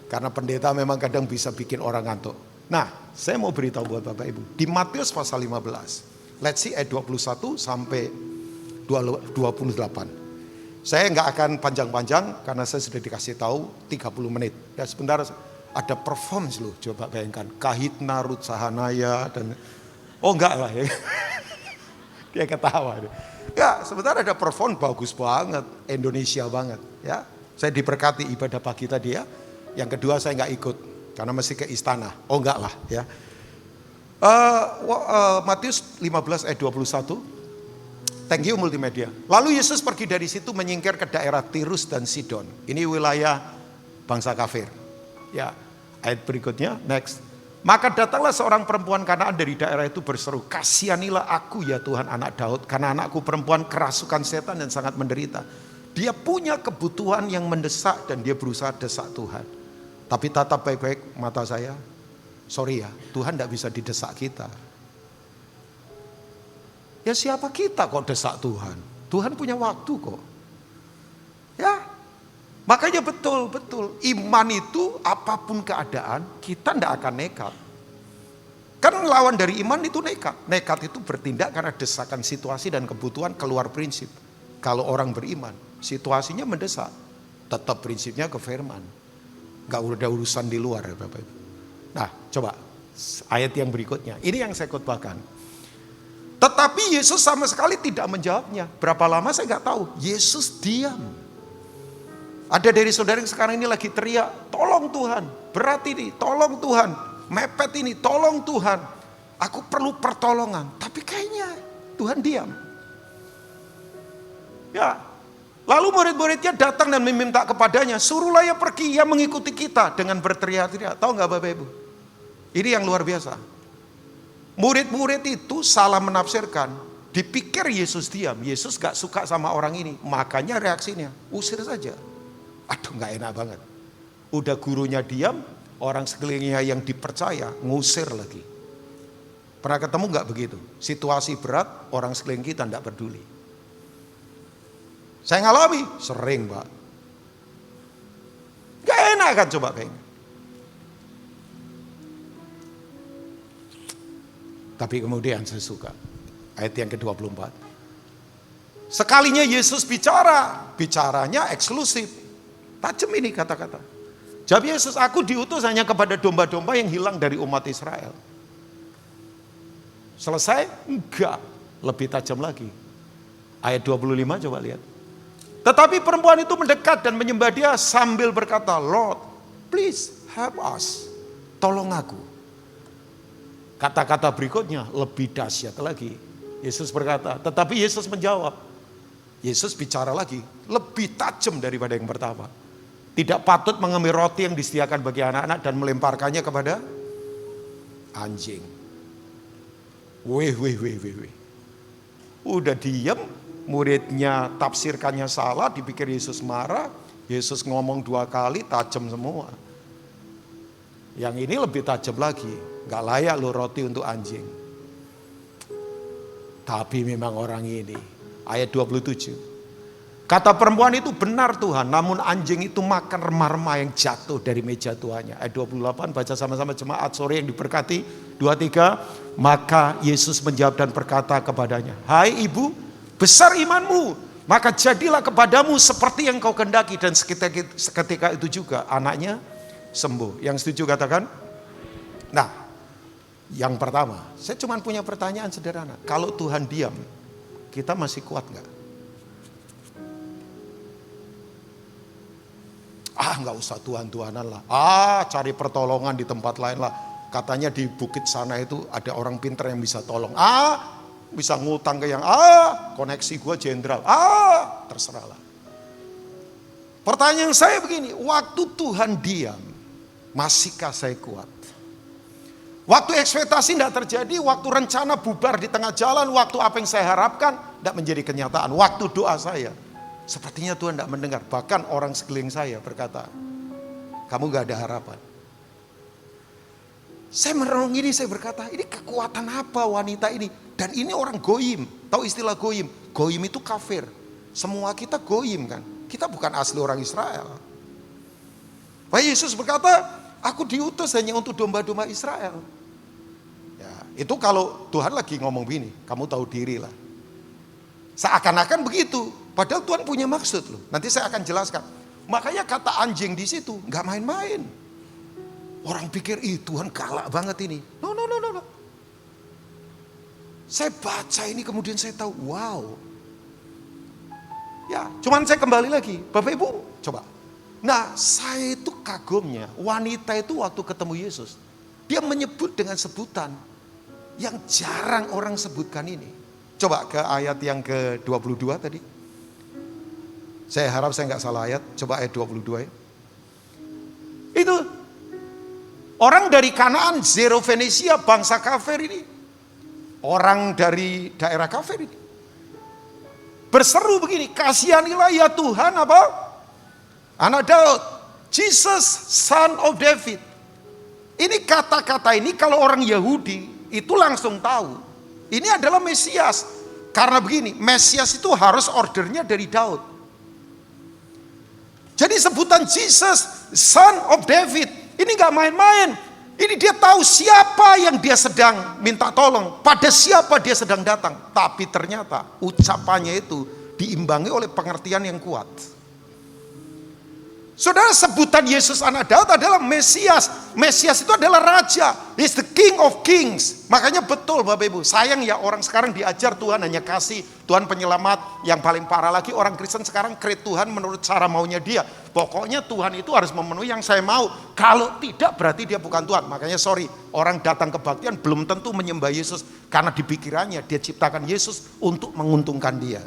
Karena pendeta memang kadang bisa bikin orang ngantuk. Nah, saya mau beritahu buat Bapak Ibu. Di Matius pasal 15. Let's see ayat 21 sampai 28. Saya nggak akan panjang-panjang karena saya sudah dikasih tahu 30 menit. Dan sebentar ada performance loh, coba bayangkan. Kahitna, Ruth Sahanaya dan enggak lah ya. Dia ketawa. Ya, sebentar ada perform bagus banget, Indonesia banget ya. Saya diberkati ibadah pagi tadi ya. Yang kedua saya nggak ikut karena masih ke istana. Enggak lah ya. Matius 15 ayat 21. Thank you multimedia. Lalu Yesus pergi dari situ menyingkir ke daerah Tirus dan Sidon. Ini wilayah bangsa kafir. Ya, ayat berikutnya, next. Maka datanglah seorang perempuan Kanaan dari daerah itu berseru, "Kasihanilah aku ya Tuhan anak Daud, karena anakku perempuan kerasukan setan dan sangat menderita. Dia punya kebutuhan yang mendesak dan dia berusaha desak Tuhan." Tapi tatap baik-baik mata saya. Sorry ya, Tuhan tidak bisa didesak kita. Ya siapa kita kok desak Tuhan? Tuhan punya waktu kok. Ya, makanya betul. Iman itu apapun keadaan, kita tidak akan nekat. Kan lawan dari iman itu nekat. Nekat itu bertindak karena desakan situasi dan kebutuhan keluar prinsip. Kalau orang beriman, situasinya mendesak. Tetap prinsipnya ke firman. Gak ada urusan di luar ya Bapak Ibu. Nah coba ayat yang berikutnya. Ini yang saya khotbahkan. Tetapi Yesus sama sekali tidak menjawabnya. Berapa lama saya gak tahu. Yesus diam. Ada dari saudara yang sekarang ini lagi teriak, "Tolong Tuhan, berat ini, tolong Tuhan, mepet ini, tolong Tuhan. Aku perlu pertolongan." Tapi kayaknya Tuhan diam. Ya, lalu murid-muridnya datang dan meminta kepadanya, "Suruhlah ia pergi, ia mengikuti kita," dengan berteriak-teriak. Tahu nggak Bapak Ibu? Ini yang luar biasa. Murid-murid itu salah menafsirkan. Dipikir Yesus diam. Yesus gak suka sama orang ini. Makanya reaksinya, usir saja. Aduh gak enak banget. Udah gurunya diam, orang sekelilingnya yang dipercaya ngusir lagi. Pernah ketemu gak begitu? Situasi berat, orang sekeliling kita gak peduli. Saya ngalami, sering Pak. Gak enak kan coba kayaknya. Tapi kemudian saya suka. Ayat yang ke-24. Sekalinya Yesus bicara, bicaranya eksklusif. Tajam ini kata-kata. Jawab Yesus, "Aku diutus hanya kepada domba-domba yang hilang dari umat Israel." Selesai? Enggak. Lebih tajam lagi. Ayat 25 coba lihat. Tetapi perempuan itu mendekat dan menyembah dia sambil berkata, "Lord, please help us." Tolong aku. Kata-kata berikutnya lebih dahsyat lagi. Yesus berkata, tetapi Yesus menjawab. Yesus bicara lagi, lebih tajam daripada yang pertama. Tidak patut mengambil roti yang disediakan bagi anak-anak dan melemparkannya kepada anjing. Wih. Udah diam, muridnya tafsirkannya salah, dipikir Yesus marah. Yesus ngomong 2 kali, tajam semua. Yang ini lebih tajam lagi. Gak layak lo roti untuk anjing. Tapi memang orang ini. Ayat 27. Kata perempuan itu, "Benar Tuhan, namun anjing itu makan remah-remah yang jatuh dari meja tuannya." Ayat 28, baca sama-sama jemaat sore yang diberkati. 23, maka Yesus menjawab dan berkata kepadanya, "Hai ibu, besar imanmu, maka jadilah kepadamu seperti yang kau kehendaki." Dan seketika itu juga anaknya sembuh. Yang setuju katakan? Nah, yang pertama, saya cuma punya pertanyaan sederhana. Kalau Tuhan diam, kita masih kuat nggak? Nggak usah Tuhan-Tuhanan lah. Cari pertolongan di tempat lain lah. Katanya di bukit sana itu ada orang pintar yang bisa tolong. Bisa ngutang ke yang koneksi gue jenderal. Terserah lah. Pertanyaan saya begini, waktu Tuhan diam, masihkah saya kuat? Waktu ekspektasi tidak terjadi, waktu rencana bubar di tengah jalan, waktu apa yang saya harapkan tidak menjadi kenyataan. Waktu doa saya, sepertinya Tuhan tidak mendengar. Bahkan orang sekeliling saya berkata, "Kamu gak ada harapan." Saya merenung ini, saya berkata, ini kekuatan apa wanita ini? Dan ini orang goyim, tahu istilah goyim? Goyim itu kafir. Semua kita goyim kan, kita bukan asli orang Israel. Pak Yesus berkata, "Aku diutus hanya untuk domba-domba Israel." Itu kalau Tuhan lagi ngomong begini, kamu tahu diri lah. Seakan-akan begitu, padahal Tuhan punya maksud loh. Nanti saya akan jelaskan. Makanya kata anjing di situ nggak main-main. Orang pikir, Tuhan galak banget ini. No. Saya baca ini kemudian saya tahu, wow. Ya, cuman saya kembali lagi, Bapak Ibu, coba. Nah, saya itu kagumnya, wanita itu waktu ketemu Yesus, dia menyebut dengan sebutan. yang jarang orang sebutkan ini. Coba ke ayat yang ke-22 tadi. Saya harap saya nggak salah ayat. Coba ayat 22 ya. Itu orang dari Kanaan, Zero Venesia, bangsa kafir ini. Orang dari daerah kafir ini. Berseru begini, kasihanilah ya Tuhan apa? Anak Daud, Jesus son of David. Ini kata-kata ini kalau orang Yahudi itu langsung tahu. Ini adalah Mesias. Karena begini, Mesias itu harus ordernya dari Daud. Jadi sebutan Jesus, Son of David, ini gak main-main. Ini dia tahu siapa yang dia sedang minta tolong, pada siapa dia sedang datang. Tapi ternyata ucapannya itu diimbangi oleh pengertian yang kuat. Saudara, sebutan Yesus anak Daud adalah Mesias. Mesias itu adalah Raja. He's the King of Kings. Makanya betul Bapak Ibu. Sayang ya orang sekarang diajar Tuhan hanya kasih. Tuhan penyelamat. Yang paling parah lagi orang Kristen sekarang create Tuhan menurut cara maunya dia. Pokoknya Tuhan itu harus memenuhi yang saya mau. Kalau tidak berarti dia bukan Tuhan. Makanya sorry, orang datang kebaktian belum tentu menyembah Yesus. Karena di pikirannya dia ciptakan Yesus untuk menguntungkan dia.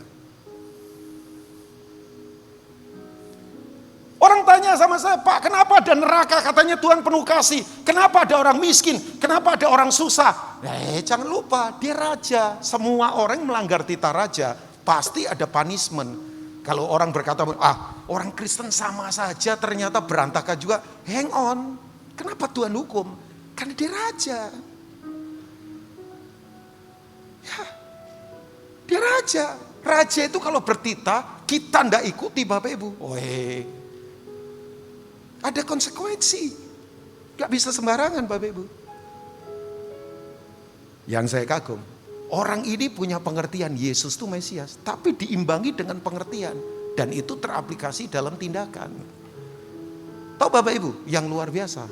Orang tanya sama saya, Pak, kenapa ada neraka? Katanya Tuhan penuh kasih. Kenapa ada orang miskin? Kenapa ada orang susah? Jangan lupa, dia raja. Semua orang melanggar titah raja, pasti ada punishment. Kalau orang berkata, orang Kristen sama saja, ternyata berantakan juga. Hang on, kenapa Tuhan hukum? Karena dia raja. Ya, dia raja. Raja itu kalau bertitah, kita ndak ikuti Bapak Ibu. Ada konsekuensi. Gak bisa sembarangan Bapak Ibu. Yang saya kagum, orang ini punya pengertian Yesus itu Mesias. Tapi diimbangi dengan pengertian. Dan itu teraplikasi dalam tindakan. Tahu Bapak Ibu yang luar biasa?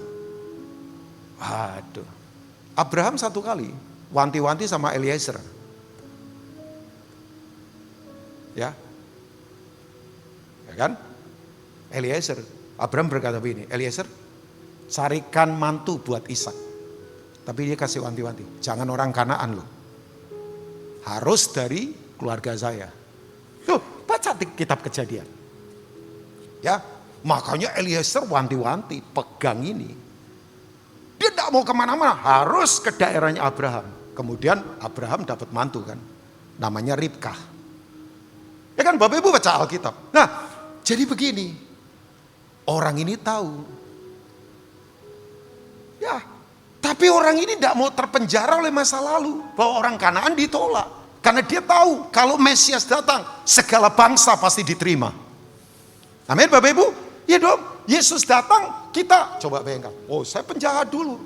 Waduh. Abraham satu kali wanti-wanti sama Eliezer. Ya kan? Eliezer. Abraham berkata begini, Eliezer, carikan mantu buat Ishak. Tapi dia kasih wanti-wanti, jangan orang Kanaan loh. Harus dari keluarga saya. Tuh, baca kitab Kejadian. Ya, makanya Eliezer wanti-wanti, pegang ini. Dia tidak mau kemana-mana, harus ke daerahnya Abraham. Kemudian Abraham dapat mantu kan, namanya Ribkah. Ya kan Bapak Ibu baca Alkitab. Nah, jadi begini. Orang ini tahu. Ya, tapi orang ini tidak mau terpenjara oleh masa lalu. Bahwa orang Kanaan ditolak. Karena dia tahu kalau Mesias datang, segala bangsa pasti diterima. Amin Bapak Ibu? Ya dong, Yesus datang, kita coba bayangkan. Oh, saya penjahat dulu.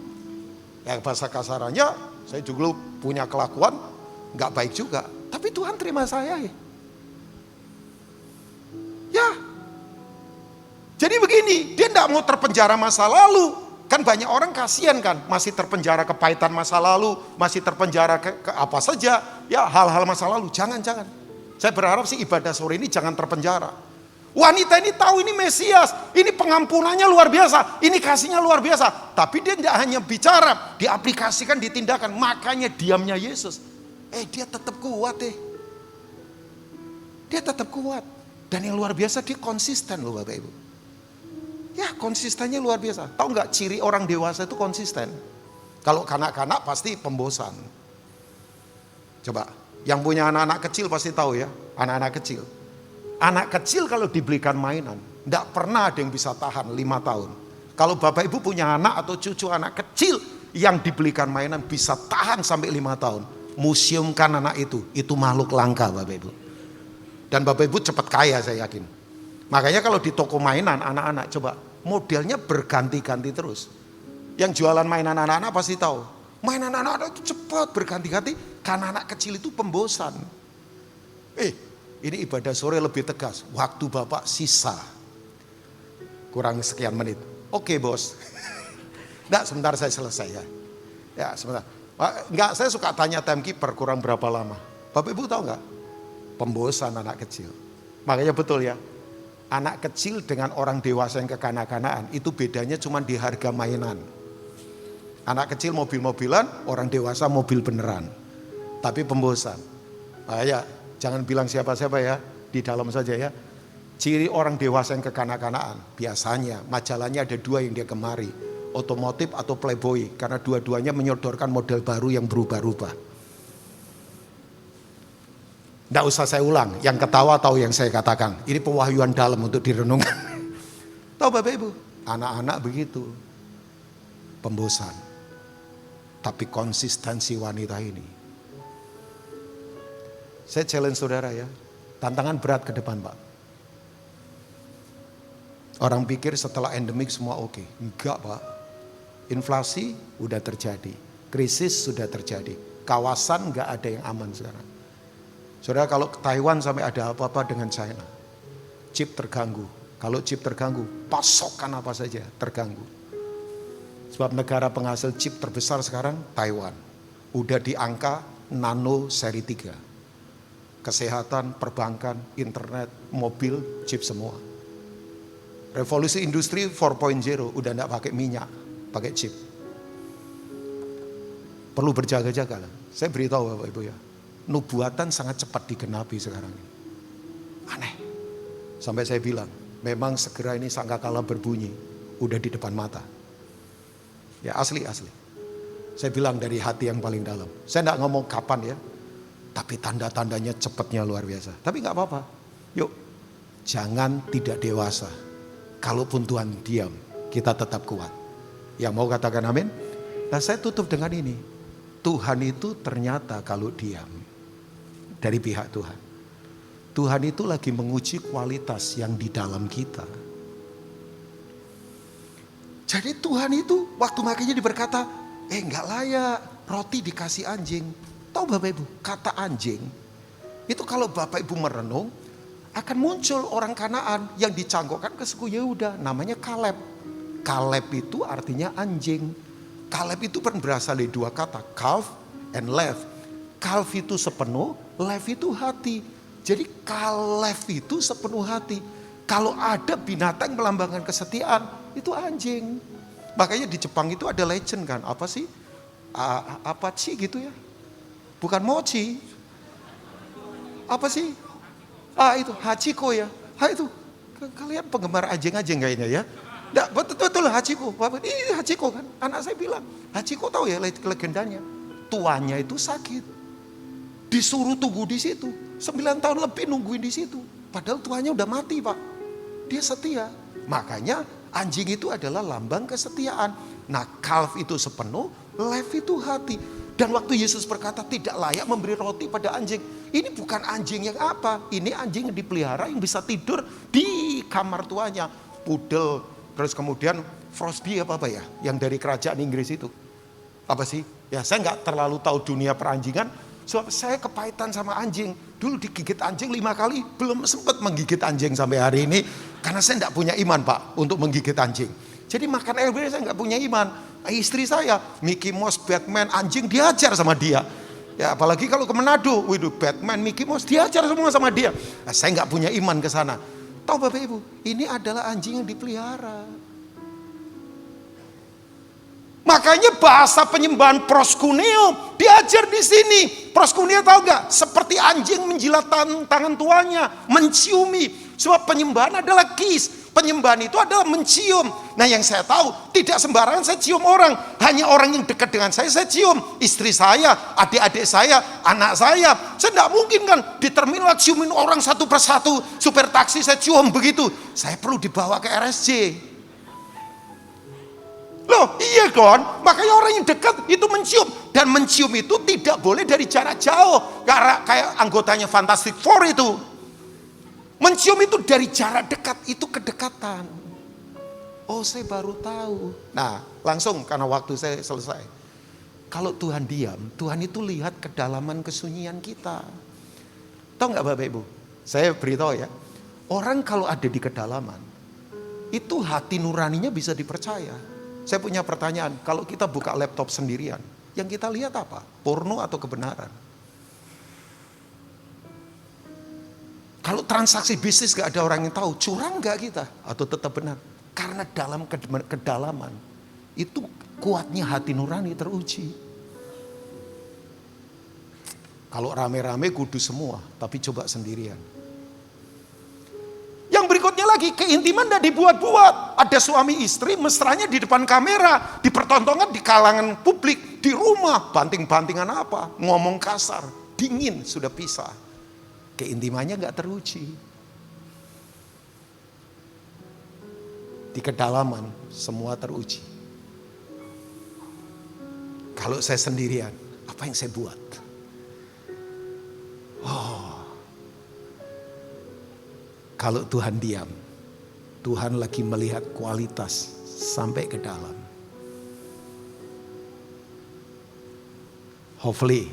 Ya bahasa kasarannya, saya juga punya kelakuan nggak baik juga. Tapi Tuhan terima saya ya. Ya. Jadi begini, dia tidak mau terpenjara masa lalu. Kan banyak orang kasihan kan, masih terpenjara kepahitan masa lalu, masih terpenjara ke apa saja, ya hal-hal masa lalu. Jangan. Saya berharap sih ibadah sore ini jangan terpenjara. Wanita ini tahu ini Mesias, ini pengampunannya luar biasa, ini kasihnya luar biasa. Tapi dia tidak hanya bicara, diaplikasikan, ditindakan. Makanya diamnya Yesus. Dia tetap kuat Dia tetap kuat. Dan yang luar biasa dia konsisten loh Bapak Ibu. Ya konsistennya luar biasa. Tahu nggak ciri orang dewasa itu konsisten? Kalau kanak-kanak pasti pembosan. Coba, yang punya anak-anak kecil pasti tahu ya, anak-anak kecil. Anak kecil kalau dibelikan mainan, tidak pernah ada yang bisa tahan 5 tahun. Kalau Bapak Ibu punya anak atau cucu anak kecil yang dibelikan mainan bisa tahan sampai 5 tahun. Museumkan anak itu makhluk langka Bapak Ibu. Dan Bapak Ibu cepat kaya saya yakin. Makanya kalau di toko mainan anak-anak coba modelnya berganti-ganti terus. Yang jualan mainan anak-anak pasti tahu. Mainan anak-anak itu cepat berganti-ganti karena anak kecil itu pembosan. Ini ibadah sore lebih tegas. Waktu Bapak sisa. Kurang sekian menit. Oke bos. Enggak, sebentar saya selesai ya. Ya sebentar. Enggak, saya suka tanya timekeeper kurang berapa lama. Bapak Ibu tahu enggak? Pembosan anak kecil. Makanya betul ya. Anak kecil dengan orang dewasa yang kekanak-kanakan itu bedanya cuma di harga mainan. Anak kecil mobil-mobilan, orang dewasa mobil beneran. Tapi pembosan. Ya, jangan bilang siapa-siapa ya, di dalam saja ya. Ciri orang dewasa yang kekanak-kanakan, biasanya majalahnya ada 2 yang dia gemari. Otomotif atau Playboy, karena dua-duanya menyodorkan model baru yang berubah-ubah. Nggak usah saya ulang, yang ketawa tahu yang saya katakan. Ini pewahyuan dalam untuk direnungkan. Tahu Bapak Ibu, anak-anak begitu. Pembosan. Tapi konsistensi wanita ini. Saya challenge saudara ya, tantangan berat ke depan Pak. Orang pikir setelah endemik semua oke. Enggak Pak. Inflasi udah terjadi. Krisis sudah terjadi. Kawasan enggak ada yang aman sekarang. Saudara kalau ke Taiwan sampai ada apa-apa dengan China. Chip terganggu. Kalau chip terganggu, pasokan apa saja terganggu. Sebab negara penghasil chip terbesar sekarang Taiwan. Udah di angka nano seri 3. Kesehatan, perbankan, internet, mobil, chip semua. Revolusi industri 4.0 udah enggak pakai minyak, pakai chip. Perlu berjaga-jaga lah. Saya beritahu Bapak Ibu ya, nubuatan sangat cepat digenapi sekarang ini. Aneh. Sampai saya bilang, memang segera ini sangkakala berbunyi, udah di depan mata. Ya asli. Saya bilang dari hati yang paling dalam. Saya enggak ngomong kapan ya, tapi tanda-tandanya cepatnya luar biasa. Tapi enggak apa-apa. Yuk, jangan tidak dewasa. Kalaupun Tuhan diam, kita tetap kuat. Yang mau katakan amin? Nah saya tutup dengan ini. Tuhan itu ternyata kalau diam, dari pihak Tuhan. Tuhan itu lagi menguji kualitas yang di dalam kita. Jadi Tuhan itu waktu makanya berkata, enggak layak roti dikasih anjing. Tahu Bapak Ibu, kata anjing, itu kalau Bapak Ibu merenung, akan muncul orang Kanaan yang dicangkokkan ke suku Yehuda, namanya Kaleb. Kaleb itu artinya anjing. Kaleb itu kan berasal dari 2 kata, kalf and lev. Kalf itu sepenuh, lev itu hati. Jadi Kaleb itu sepenuh hati. Kalau ada binatang melambangkan kesetiaan, itu anjing. Makanya di Jepang itu ada legend kan, apa sih? Apachi gitu ya. Bukan mochi. Apa sih? Itu Hachiko ya. Itu kalian penggemar anjing-anjing kayaknya ya. Nggak, betul Hachiko. Ini Hachiko kan. Anak saya bilang, Hachiko tahu ya legendanya. Tuannya itu sakit. Disuruh tunggu di situ. 9 tahun lebih nungguin di situ. Padahal tuannya udah mati Pak. Dia setia. Makanya anjing itu adalah lambang kesetiaan. Nah kalf itu sepenuh, lev itu hati. Dan waktu Yesus berkata tidak layak memberi roti pada anjing. Ini bukan anjing yang apa. Ini anjing yang dipelihara yang bisa tidur di kamar tuanya. Pudel. Terus kemudian Frosby apa ya. Yang dari kerajaan Inggris itu. Apa sih? Ya saya nggak terlalu tahu dunia peranjingan. Sebab saya kepahitan sama anjing. Dulu digigit anjing 5 kali. Belum sempat menggigit anjing sampai hari ini. Karena saya nggak punya iman Pak untuk menggigit anjing. Jadi makan air saya nggak punya iman. Istri saya, Mickey Mouse, Batman, anjing diajar sama dia. Ya apalagi kalau ke Manado, waduh Batman, Mickey Mouse diajar semua sama dia. Nah, saya nggak punya iman ke sana. Tahu Bapak Ibu, ini adalah anjing yang dipelihara. Makanya bahasa penyembahan proskuneo diajar di sini. Proskuneo tahu nggak? Seperti anjing menjilat tangan tuannya, menciumi. Sebab penyembahan adalah kiss. Penyembahan itu adalah mencium. Nah yang saya tahu, tidak sembarangan saya cium orang. Hanya orang yang dekat dengan saya cium. Istri saya, adik-adik saya, anak saya. Saya tidak mungkin kan di terminal ciumin orang satu persatu. Supir taksi saya cium begitu. Saya perlu dibawa ke RSJ. Loh iya kan, makanya orang yang dekat itu mencium. Dan mencium itu tidak boleh dari jarak jauh. Karena kayak anggotanya Fantastic Four itu. Mencium itu dari jarak dekat, itu kedekatan. Oh saya baru tahu. Nah langsung karena waktu saya selesai. Kalau Tuhan diam, Tuhan itu lihat kedalaman kesunyian kita. Tahu nggak Bapak Ibu? Saya beritahu ya. Orang kalau ada di kedalaman, itu hati nuraninya bisa dipercaya. Saya punya pertanyaan, kalau kita buka laptop sendirian, yang kita lihat apa? Porno atau kebenaran? Kalau transaksi bisnis gak ada orang yang tahu, curang gak kita? Atau tetap benar? Karena dalam kedalaman, Itu kuatnya hati nurani teruji. Kalau rame-rame kudu semua, tapi coba sendirian. Yang berikutnya lagi, keintiman tidak dibuat-buat. Ada suami istri mesranya di depan kamera, dipertontonkan di kalangan publik, di rumah, banting-bantingan apa, ngomong kasar, dingin, sudah pisah. Keintimannya gak teruji. Di kedalaman semua teruji. Kalau saya sendirian, apa yang saya buat? Kalau Tuhan diam, Tuhan lagi melihat kualitas sampai ke dalam. Hopefully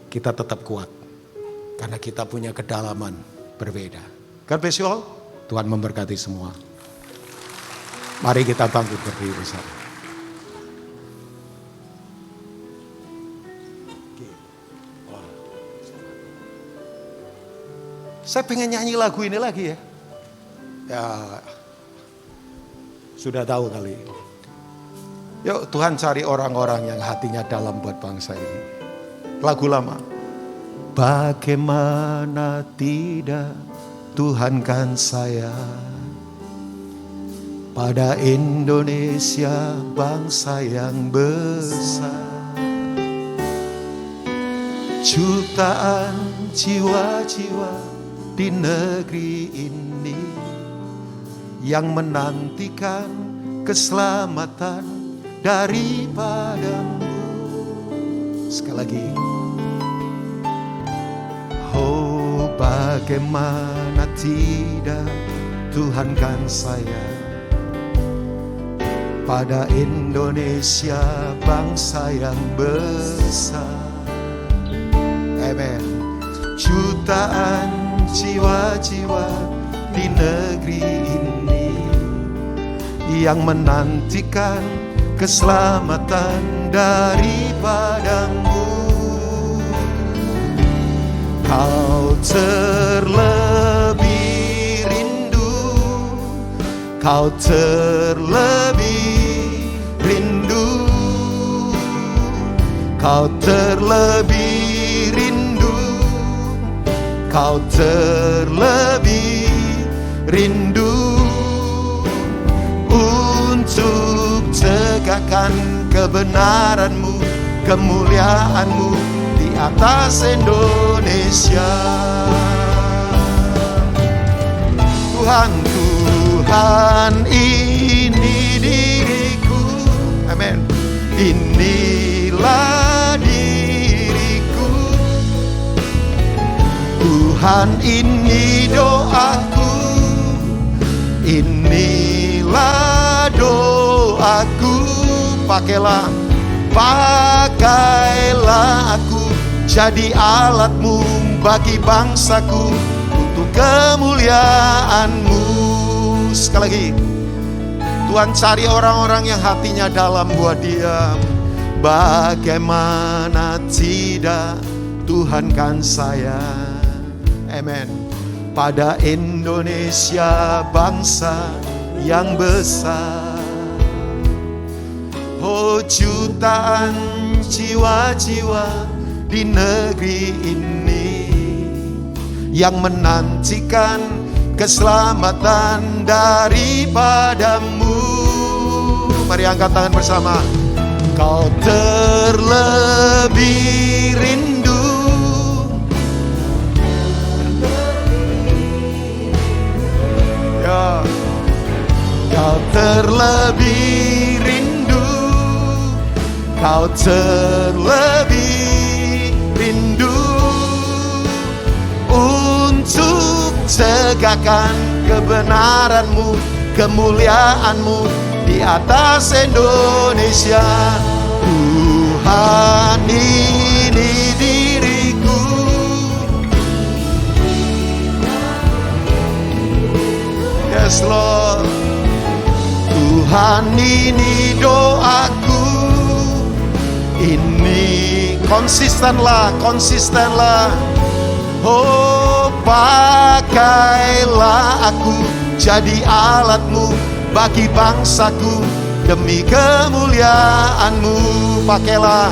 kita tetap kuat karena kita punya kedalaman berbeda. God bless you all. Tuhan memberkati semua. Mari kita bangkit berdiri bersama. Saya pengen nyanyi lagu ini lagi ya. Ya, sudah tahu kali. Yuk Tuhan cari orang-orang yang hatinya dalam buat bangsa ini. Lagu lama. Bagaimana tidak Tuhan kan sayang pada Indonesia bangsa yang besar. Jutaan jiwa-jiwa di negeri ini yang menantikan keselamatan daripadamu. Sekali lagi. Oh, bagaimana tidak Tuhan kan sayang pada Indonesia bangsa yang besar. Amen. Jutaan jiwa-jiwa di negeri ini yang menantikan keselamatan daripadamu. Kau terlebih rindu, kau terlebih rindu, kau terlebih rindu, kau terlebih rindu untuk tegakkan kebenaranmu, kemuliaanmu di atas Indonesia. Tuhan, Tuhan, ini diriku, amin. Inilah diriku, Tuhan, ini doaku, inilah doaku. Pakailah, pakailah aku jadi alatmu bagi bangsaku untuk kemuliaanmu. Sekali lagi, Tuhan cari orang-orang yang hatinya dalam buat diam. Bagaimana tidak Tuhan kan sayang, amen, pada Indonesia bangsa yang besar. Oh, jutaan jiwa-jiwa di negeri ini yang menantikan keselamatan daripadamu. Mari angkat tangan bersama. Kau terlebih rindu, ya, kau terlebih rindu, kau terlebih rindu untuk tegakkan kebenaranmu, kemuliaanmu di atas Indonesia. Tuhan, ini diriku, yes Lord. Tuhan, ini doaku, ini konsistenlah, konsistenlah. Oh, pakailah aku jadi alatmu bagi bangsaku demi kemuliaan-Mu. Pakailah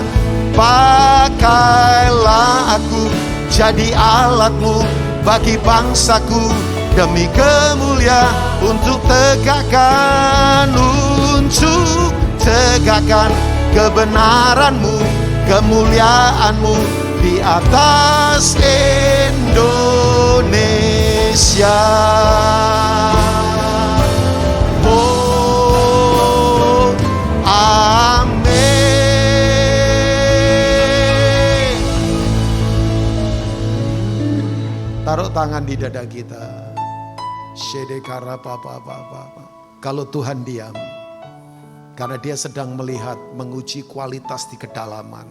aku jadi alat-Mu bagi bangsaku, demi kemuliaan untuk tegakkan kebenaran-Mu, kemuliaan-Mu di atas Indonesia. Oh, amin. Taruh tangan di dada kita. Shedekara papa. Kalau Tuhan diam, karena Dia sedang melihat, menguji kualitas di kedalaman.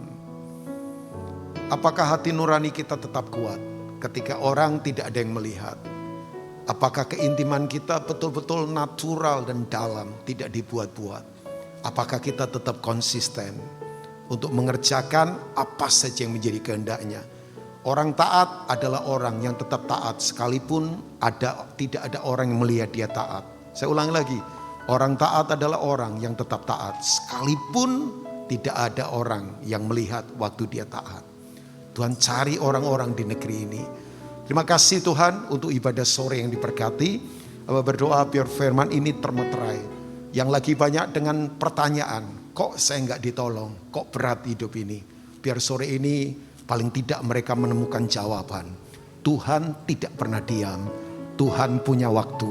Apakah hati nurani kita tetap kuat ketika orang tidak ada yang melihat? Apakah keintiman kita betul-betul natural dan dalam, tidak dibuat-buat? Apakah kita tetap konsisten untuk mengerjakan apa saja yang menjadi kehendak-Nya? Orang taat adalah orang yang tetap taat sekalipun tidak ada orang yang melihat dia taat. Saya ulangi lagi, orang taat adalah orang yang tetap taat sekalipun tidak ada orang yang melihat waktu dia taat. Tuhan cari orang-orang di negeri ini. Terima kasih Tuhan untuk ibadah sore yang diberkati. Amba berdoa biar firman ini termeterai. Yang lagi banyak dengan pertanyaan, kok saya enggak ditolong, kok berat hidup ini. Biar sore ini paling tidak mereka menemukan jawaban. Tuhan tidak pernah diam. Tuhan punya waktu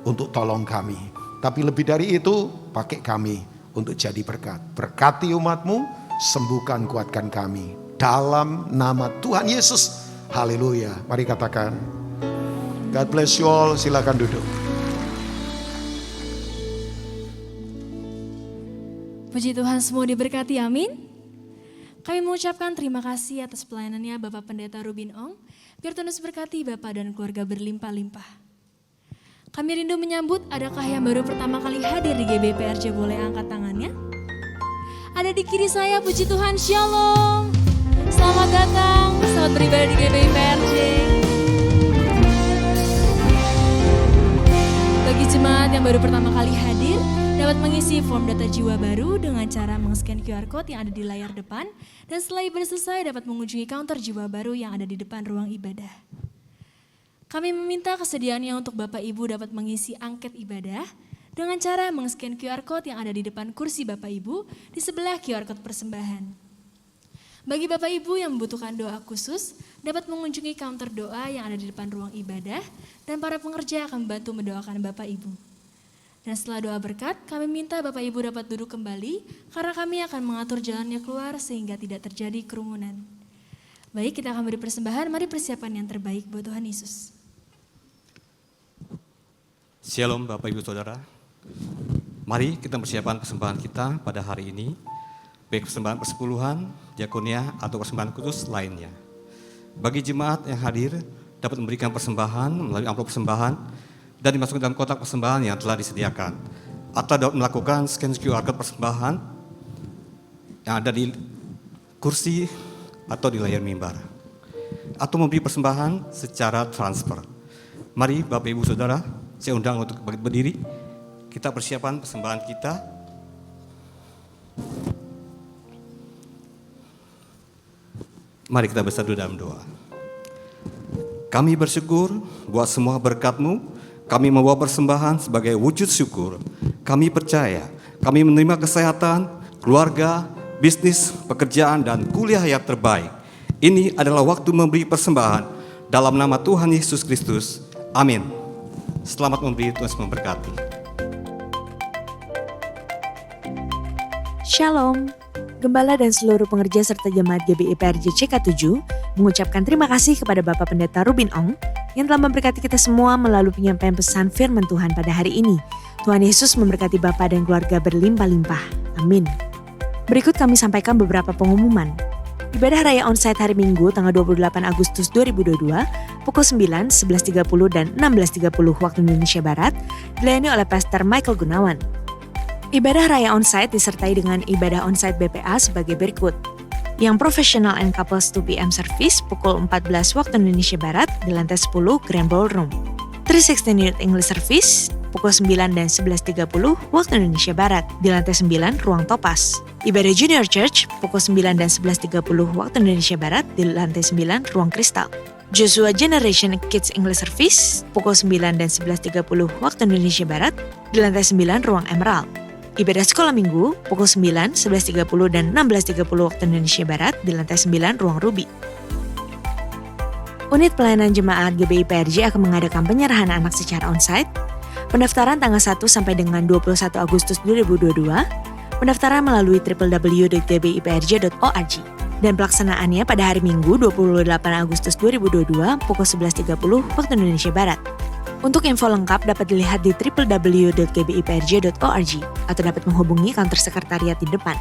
untuk tolong kami. Tapi lebih dari itu, pakai kami untuk jadi berkat. Berkati umat-Mu, sembuhkan, kuatkan kami. Dalam nama Tuhan Yesus. Haleluya. Mari katakan. God bless you all. Silakan duduk. Puji Tuhan, semua diberkati, amin. Kami mengucapkan terima kasih atas pelayanannya Bapak Pendeta Rubin Ong. Biar Tuhan berkati Bapak dan keluarga berlimpah-limpah. Kami rindu menyambut, adakah yang baru pertama kali hadir di GBPRJ, boleh angkat tangannya. Ada di kiri saya, puji Tuhan, shalom. Selamat datang, selamat beribadah di GBPRJ. Bagi jemaat yang baru pertama kali hadir, dapat mengisi form data jiwa baru dengan cara meng-scan QR Code yang ada di layar depan. Dan setelah ibadah selesai dapat mengunjungi counter jiwa baru yang ada di depan ruang ibadah. Kami meminta kesediaannya untuk Bapak Ibu dapat mengisi angket ibadah dengan cara meng-scan QR Code yang ada di depan kursi Bapak Ibu di sebelah QR Code persembahan. Bagi Bapak Ibu yang membutuhkan doa khusus, dapat mengunjungi counter doa yang ada di depan ruang ibadah dan para pengerja akan membantu mendoakan Bapak Ibu. Dan setelah doa berkat, kami minta Bapak Ibu dapat duduk kembali karena kami akan mengatur jalannya keluar sehingga tidak terjadi kerumunan. Baik, kita akan beri persembahan, mari persiapan yang terbaik buat Tuhan Yesus. Shalom Bapak Ibu Saudara. Mari kita persiapan persembahan kita pada hari ini. Baik persembahan persepuluhan, diakonia atau persembahan khusus lainnya. Bagi jemaat yang hadir dapat memberikan persembahan melalui amplop persembahan dan dimasukkan dalam kotak persembahan yang telah disediakan. Atau dapat melakukan scan QR Code persembahan yang ada di kursi atau di layar mimbar. Atau memberi persembahan secara transfer. Mari Bapak Ibu Saudara, saya undang untuk berdiri. Kita persiapan persembahan kita. Mari kita bersatu dalam doa. Kami bersyukur buat semua berkat-Mu. Kami membawa persembahan sebagai wujud syukur. Kami percaya, kami menerima kesehatan, keluarga, bisnis, pekerjaan, dan kuliah yang terbaik. Ini adalah waktu memberi persembahan dalam nama Tuhan Yesus Kristus. Amin. Selamat memberi, Tuhan memberkati. Shalom. Gembala dan seluruh pengerja serta jemaat GBIPRJ CK7 mengucapkan terima kasih kepada Bapak Pendeta Rubin Ong yang telah memberkati kita semua melalui penyampaian pesan firman Tuhan pada hari ini. Tuhan Yesus memberkati Bapak dan keluarga berlimpah-limpah. Amin. Berikut kami sampaikan beberapa pengumuman. Ibadah Raya Onsite hari Minggu tanggal 28 Agustus 2022 pukul 9, 11.30 dan 16.30 waktu Indonesia Barat dilayani oleh Pastor Michael Gunawan. Ibadah Raya Onsite disertai dengan ibadah onsite BPA sebagai berikut. Yang Professional and Couples 2 PM Service pukul 14 waktu Indonesia Barat di lantai 10 Grand Ballroom. 316 Unit English Service pukul 9 dan 11.30 waktu Indonesia Barat di lantai 9 Ruang Topas. Ibadah Junior Church pukul 9 dan 11.30 waktu Indonesia Barat di lantai 9 Ruang Kristal. Joshua Generation Kids English Service pukul 9 dan 11.30 waktu Indonesia Barat di lantai 9 Ruang Emerald. Ibadah Sekolah Minggu pukul 9, 11.30 dan 16.30 waktu Indonesia Barat di lantai 9 Ruang Ruby. Unit Pelayanan Jemaat GBI PRJ akan mengadakan penyerahan anak secara onsite. Pendaftaran tanggal 1 sampai dengan 21 Agustus 2022. Pendaftaran melalui www.gbiprj.org. Dan pelaksanaannya pada hari Minggu 28 Agustus 2022 pukul 11.30 waktu Indonesia Barat. Untuk info lengkap dapat dilihat di www.gbiprj.org atau dapat menghubungi kantor sekretariat di depan.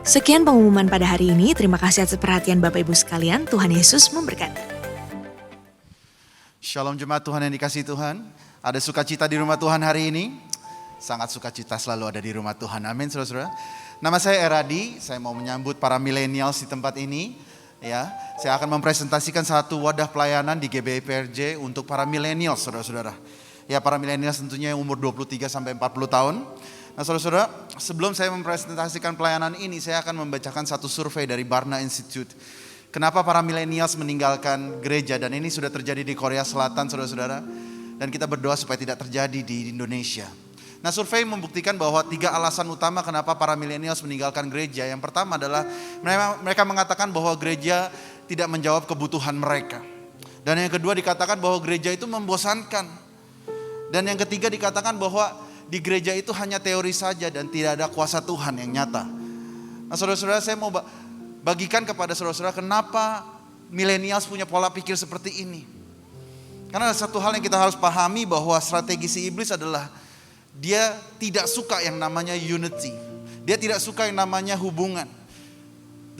Sekian pengumuman pada hari ini. Terima kasih atas perhatian Bapak Ibu sekalian. Tuhan Yesus memberkati. Shalom jemaat Tuhan yang dikasihi Tuhan. Ada sukacita di rumah Tuhan hari ini. Sangat sukacita selalu ada di rumah Tuhan. Amin saudara-saudara. Nama saya Eradi. Saya mau menyambut para millennials di tempat ini. Ya, saya akan mempresentasikan satu wadah pelayanan di GBI PRJ untuk para millennials saudara-saudara. Ya, para millennials tentunya yang umur 23 sampai 40 tahun. Nah saudara-saudara, sebelum saya mempresentasikan pelayanan ini, saya akan membacakan satu survei dari Barna Institute. Kenapa para millennials meninggalkan gereja, dan ini sudah terjadi di Korea Selatan saudara-saudara. Dan kita berdoa supaya tidak terjadi di Indonesia. Nah survei membuktikan bahwa 3 alasan utama kenapa para millennials meninggalkan gereja. Yang pertama adalah mereka mengatakan bahwa gereja tidak menjawab kebutuhan mereka. Dan yang kedua dikatakan bahwa gereja itu membosankan. Dan yang ketiga dikatakan bahwa di gereja itu hanya teori saja dan tidak ada kuasa Tuhan yang nyata. Nah saudara-saudara, saya mau bagikan kepada saudara-saudara kenapa millennials punya pola pikir seperti ini. Karena ada satu hal yang kita harus pahami, bahwa strategi si iblis adalah dia tidak suka yang namanya unity. Dia tidak suka yang namanya hubungan.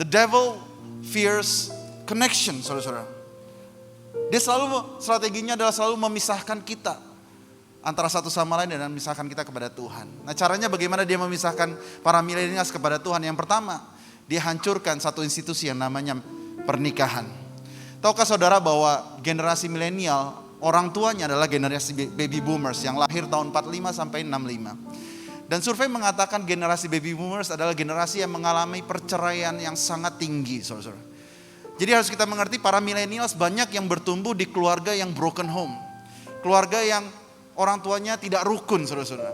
The devil fears connection, saudara-saudara. Dia strateginya adalah selalu memisahkan kita antara satu sama lain dan memisahkan kita kepada Tuhan. Nah caranya bagaimana dia memisahkan para millennials kepada Tuhan? Yang pertama, dia hancurkan satu institusi yang namanya pernikahan. Tahukah saudara bahwa generasi milenial, orang tuanya adalah generasi baby boomers yang lahir tahun 45 sampai 65. Dan survei mengatakan generasi baby boomers adalah generasi yang mengalami perceraian yang sangat tinggi, saudara-saudara. Jadi harus kita mengerti para millennials banyak yang bertumbuh di keluarga yang broken home. Keluarga yang orang tuanya tidak rukun, saudara-saudara.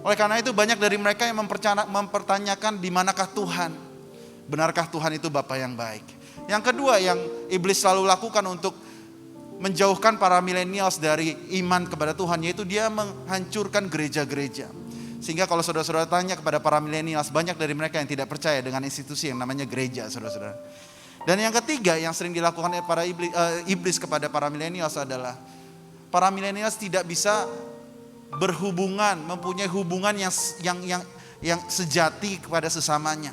Oleh karena itu banyak dari mereka yang mempertanyakan di manakah Tuhan. Benarkah Tuhan itu Bapa yang baik? Yang kedua yang iblis selalu lakukan untuk menjauhkan para millennials dari iman kepada Tuhan, yaitu dia menghancurkan gereja-gereja. Sehingga kalau saudara-saudara tanya kepada para millennials, banyak dari mereka yang tidak percaya dengan institusi yang namanya gereja, saudara-saudara. Dan yang ketiga yang sering dilakukan oleh para iblis kepada para millennials adalah para millennials tidak bisa berhubungan, mempunyai hubungan yang sejati kepada sesamanya.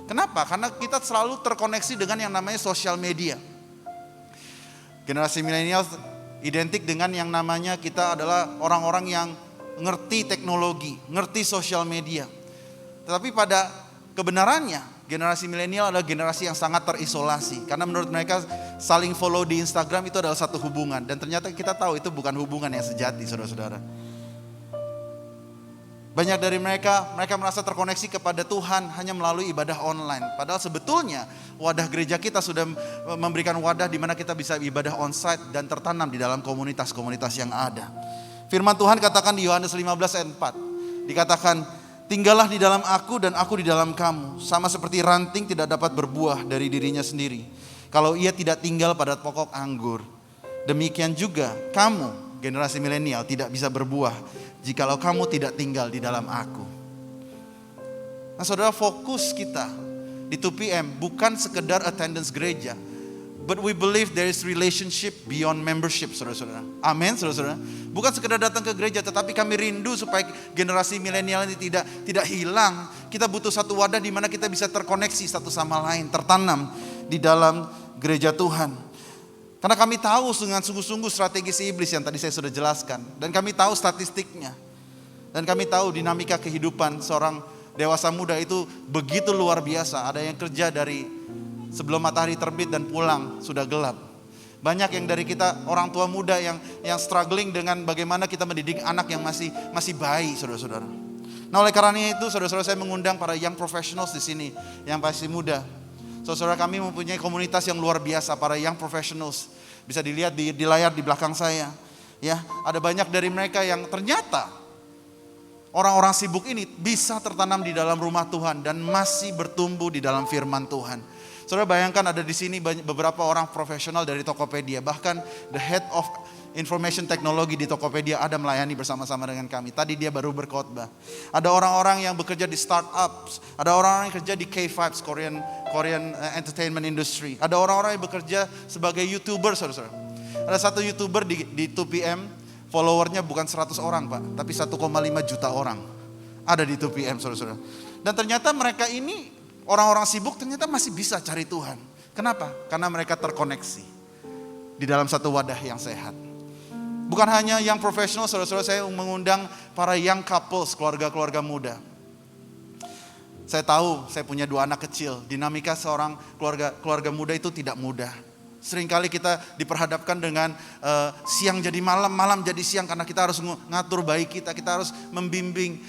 Kenapa? Karena kita selalu terkoneksi dengan yang namanya sosial media. Generasi milenial identik dengan yang namanya kita adalah orang-orang yang ngerti teknologi, ngerti sosial media. Tetapi pada kebenarannya, generasi milenial adalah generasi yang sangat terisolasi. Karena menurut mereka saling follow di Instagram itu adalah satu hubungan. Dan ternyata kita tahu itu bukan hubungan yang sejati, saudara-saudara. Banyak dari mereka merasa terkoneksi kepada Tuhan hanya melalui ibadah online. Padahal sebetulnya wadah gereja kita sudah memberikan wadah di mana kita bisa ibadah onsite dan tertanam di dalam komunitas-komunitas yang ada. Firman Tuhan katakan di Yohanes 15 ayat 4. Dikatakan, tinggallah di dalam aku dan aku di dalam kamu. Sama seperti ranting tidak dapat berbuah dari dirinya sendiri kalau ia tidak tinggal pada pokok anggur. Demikian juga kamu, generasi milenial, tidak bisa berbuah jikalau kamu tidak tinggal di dalam aku. Nah saudara, fokus kita di 2PM bukan sekedar attendance gereja, but we believe there is relationship beyond membership, saudara-saudara. Amin, saudara-saudara. Bukan sekedar datang ke gereja, tetapi kami rindu supaya generasi milenial ini tidak hilang. Kita butuh satu wadah di mana kita bisa terkoneksi satu sama lain, tertanam di dalam gereja Tuhan. Karena kami tahu dengan sungguh-sungguh strategi si iblis yang tadi saya sudah jelaskan. Dan kami tahu statistiknya. Dan kami tahu dinamika kehidupan seorang dewasa muda itu begitu luar biasa. Ada yang kerja dari sebelum matahari terbit dan pulang sudah gelap. Banyak yang dari kita orang tua muda yang struggling dengan bagaimana kita mendidik anak yang masih bayi, saudara-saudara. Nah oleh karena itu saudara-saudara, saya mengundang para young professionals di sini yang masih muda. Saudara, kami mempunyai komunitas yang luar biasa, para young professionals. Bisa dilihat di layar di belakang saya. Ya, ada banyak dari mereka yang ternyata orang-orang sibuk ini bisa tertanam di dalam rumah Tuhan dan masih bertumbuh di dalam firman Tuhan. Saudara bayangkan ada di sini beberapa orang profesional dari Tokopedia, bahkan the head of information technology di Tokopedia ada melayani bersama-sama dengan kami. Tadi dia baru berkhotbah. Ada orang-orang yang bekerja di startups, ada orang-orang yang kerja di K5, Korean entertainment industry. Ada orang-orang yang bekerja sebagai YouTuber, saudara. Ada satu YouTuber di 2PM, followernya bukan 100 orang, Pak, tapi 1,5 juta orang. Ada di 2PM, saudara. Dan ternyata mereka ini orang-orang sibuk ternyata masih bisa cari Tuhan. Kenapa? Karena mereka terkoneksi di dalam satu wadah yang sehat. Bukan hanya yang profesional, saudara-saudara, saya mengundang para young couples, keluarga-keluarga muda. Saya tahu, saya punya 2 anak kecil. Dinamika seorang keluarga muda itu tidak mudah. Seringkali kita diperhadapkan dengan siang jadi malam, malam jadi siang. Karena kita harus ngatur bayi kita harus membimbing,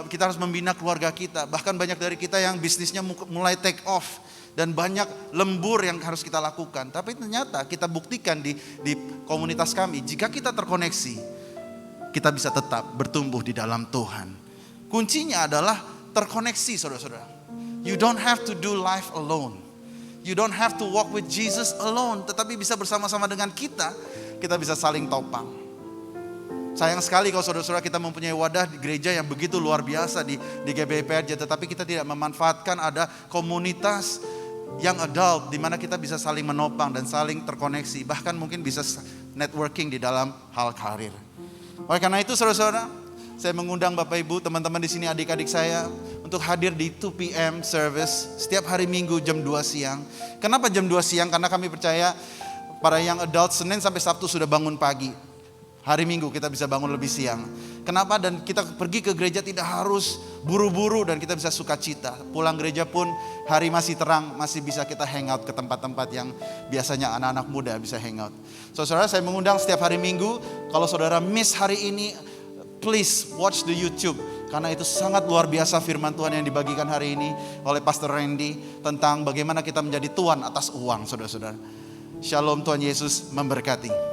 kita harus membina keluarga kita. Bahkan banyak dari kita yang bisnisnya mulai take off. Dan banyak lembur yang harus kita lakukan. Tapi ternyata kita buktikan di komunitas kami, jika kita terkoneksi, kita bisa tetap bertumbuh di dalam Tuhan. Kuncinya adalah terkoneksi, saudara-saudara. You don't have to do life alone. You don't have to walk with Jesus alone. Tetapi bisa bersama-sama dengan kita bisa saling topang. Sayang sekali kalau saudara-saudara kita mempunyai wadah di gereja yang begitu luar biasa di GBI-PRJ, tetapi kita tidak memanfaatkan ada komunitas yang adult di mana kita bisa saling menopang dan saling terkoneksi, bahkan mungkin bisa networking di dalam hal karir. Oleh karena itu saudara-saudara, saya mengundang Bapak Ibu, teman-teman di sini, adik-adik saya untuk hadir di 2PM service setiap hari Minggu jam 2 siang. Kenapa jam 2 siang? Karena kami percaya para yang adult Senin sampai Sabtu sudah bangun pagi. Hari Minggu kita bisa bangun lebih siang. Kenapa? Dan kita pergi ke gereja tidak harus buru-buru dan kita bisa sukacita. Pulang gereja pun hari masih terang, masih bisa kita hangout ke tempat-tempat yang biasanya anak-anak muda bisa hangout. So, saudara, saya mengundang setiap hari Minggu, kalau saudara miss hari ini, please watch the YouTube. Karena itu sangat luar biasa firman Tuhan yang dibagikan hari ini oleh Pastor Randy tentang bagaimana kita menjadi tuan atas uang, saudara-saudara. Shalom, Tuhan Yesus memberkati.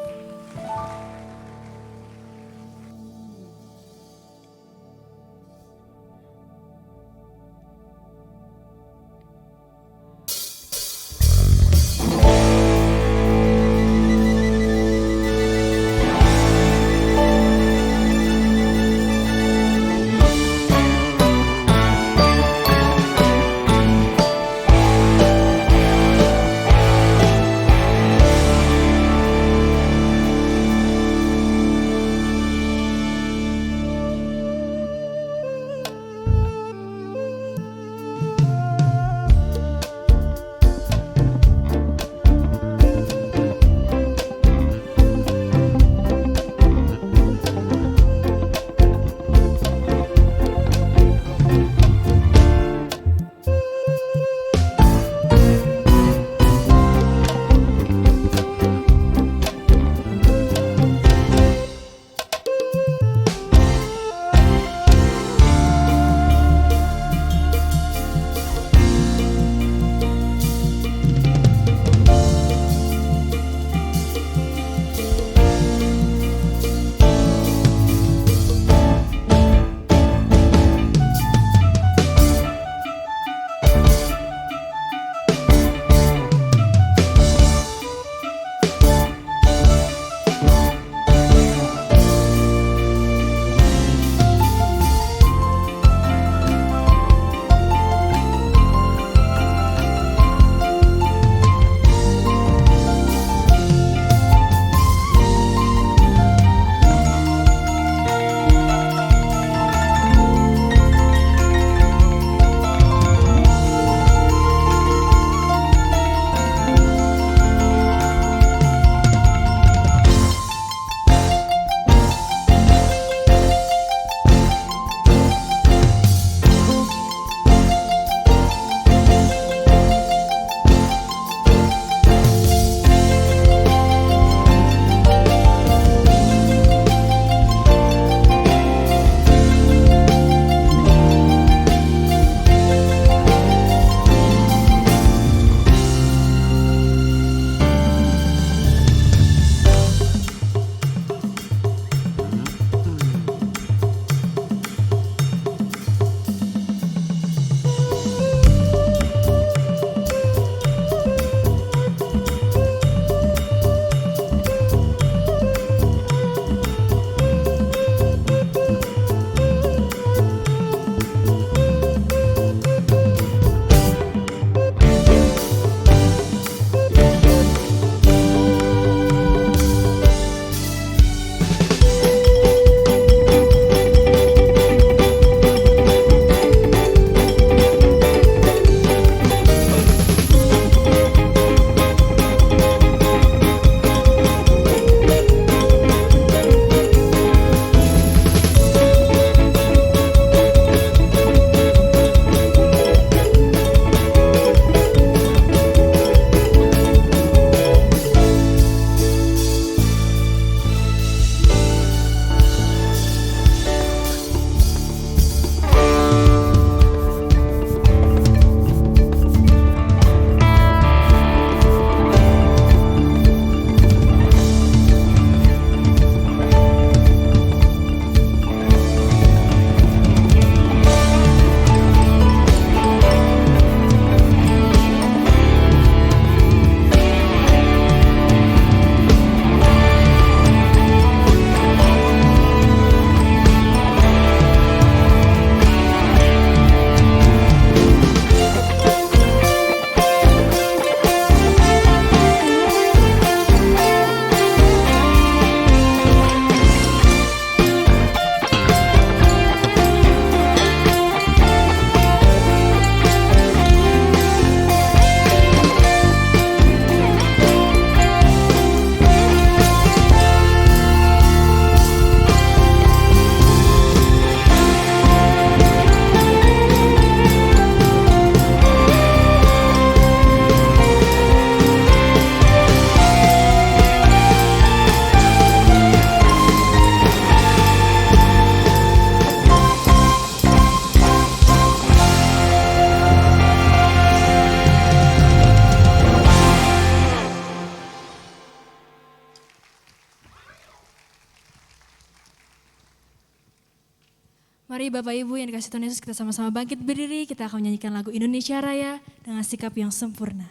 Mari Bapak Ibu yang dikasih Tuhan Yesus, kita sama-sama bangkit berdiri, kita akan menyanyikan lagu Indonesia Raya dengan sikap yang sempurna.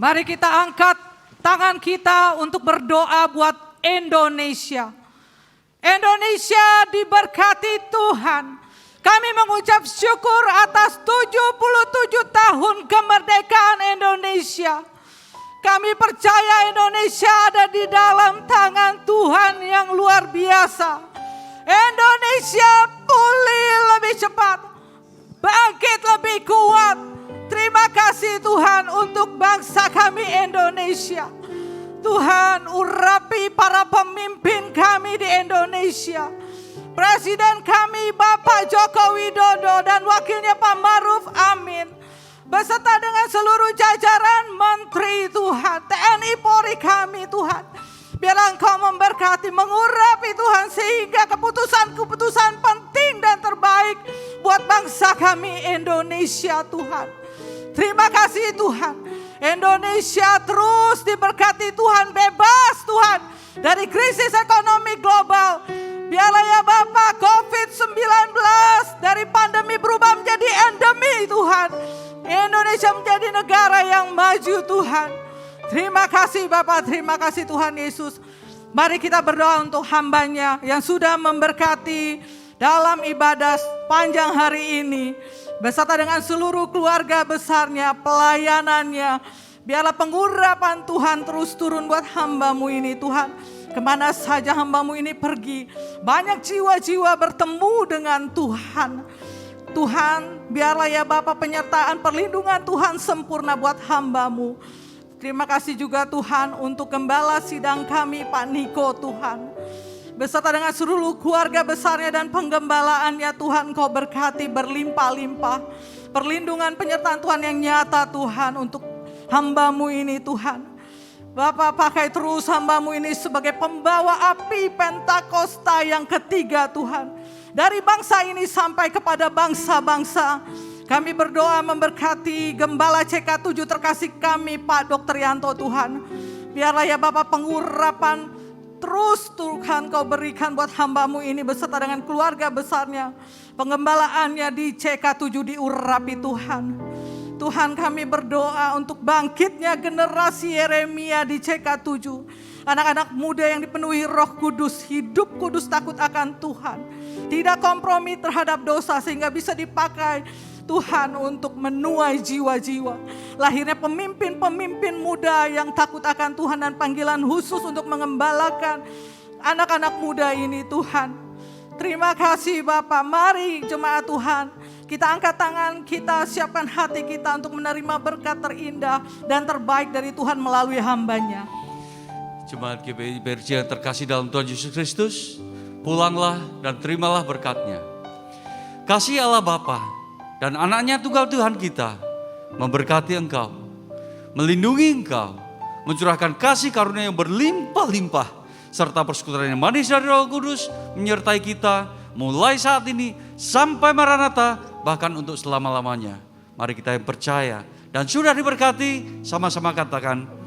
Mari kita angkat tangan kita untuk berdoa buat Indonesia. Indonesia diberkati Tuhan. Kami mengucap syukur atas 77 tahun kemerdekaan Indonesia. Kami percaya Indonesia ada di dalam tangan Tuhan yang luar biasa. Indonesia pulih lebih cepat, bangkit lebih kuat. Terima kasih Tuhan untuk bangsa kami Indonesia. Tuhan urapi para pemimpin kami di Indonesia. Presiden kami Bapak Joko Widodo dan wakilnya Pak Maruf Amin. Beserta dengan seluruh jajaran menteri Tuhan, TNI Polri kami Tuhan. Biarlah Engkau memberkati, mengurapi Tuhan sehingga keputusan-keputusan penting dan terbaik buat bangsa kami Indonesia Tuhan. Terima kasih Tuhan. Indonesia terus diberkati Tuhan, bebas Tuhan dari krisis ekonomi global. Biarlah ya Bapak COVID-19 dari pandemi berubah menjadi endemi Tuhan. Indonesia menjadi negara yang maju Tuhan. Terima kasih Bapak, terima kasih Tuhan Yesus. Mari kita berdoa untuk hamba-Nya yang sudah memberkati dalam ibadah panjang hari ini. Beserta dengan seluruh keluarga besarnya, pelayanannya. Biarlah pengurapan Tuhan terus turun buat hamba-Mu ini Tuhan. Kemana saja hamba-Mu ini pergi, banyak jiwa-jiwa bertemu dengan Tuhan. Tuhan, biarlah ya Bapa penyertaan perlindungan Tuhan sempurna buat hamba-Mu. Terima kasih juga Tuhan untuk gembala sidang kami Pak Niko Tuhan. Beserta dengan seluruh keluarga besarnya dan penggembalaannya Tuhan Kau berkati berlimpah-limpah. Perlindungan penyertaan Tuhan yang nyata Tuhan untuk hamba-Mu ini Tuhan. Bapak pakai terus hamba-Mu ini sebagai pembawa api Pentakosta yang ketiga Tuhan. Dari bangsa ini sampai kepada bangsa-bangsa. Kami berdoa memberkati Gembala CK7 terkasih kami Pak Dr. Yanto Tuhan. Biarlah ya Bapak pengurapan terus Tuhan Kau berikan buat hamba-Mu ini beserta dengan keluarga besarnya. Penggembalaannya di CK7 diurapi Tuhan. Tuhan kami berdoa untuk bangkitnya generasi Yeremia di CK7. Anak-anak muda yang dipenuhi Roh Kudus, hidup kudus takut akan Tuhan. Tidak kompromi terhadap dosa sehingga bisa dipakai Tuhan untuk menuai jiwa-jiwa. Lahirnya pemimpin-pemimpin muda yang takut akan Tuhan dan panggilan khusus untuk mengembalakan anak-anak muda ini Tuhan. Terima kasih Bapak. Mari jemaat Tuhan, kita angkat tangan, kita siapkan hati kita untuk menerima berkat terindah dan terbaik dari Tuhan melalui hamba-Nya. Jemaat GBI PRJ yang terkasih dalam Tuhan Yesus Kristus, pulanglah dan terimalah berkat-Nya. Kasih Allah Bapa dan anaknya tunggal Tuhan kita memberkati engkau, melindungi engkau, mencurahkan kasih karunia yang berlimpah-limpah, serta persekutuan yang manis dari Roh Kudus menyertai kita mulai saat ini sampai Maranatha, bahkan untuk selama-lamanya. Mari kita yang percaya dan sudah diberkati, sama-sama katakan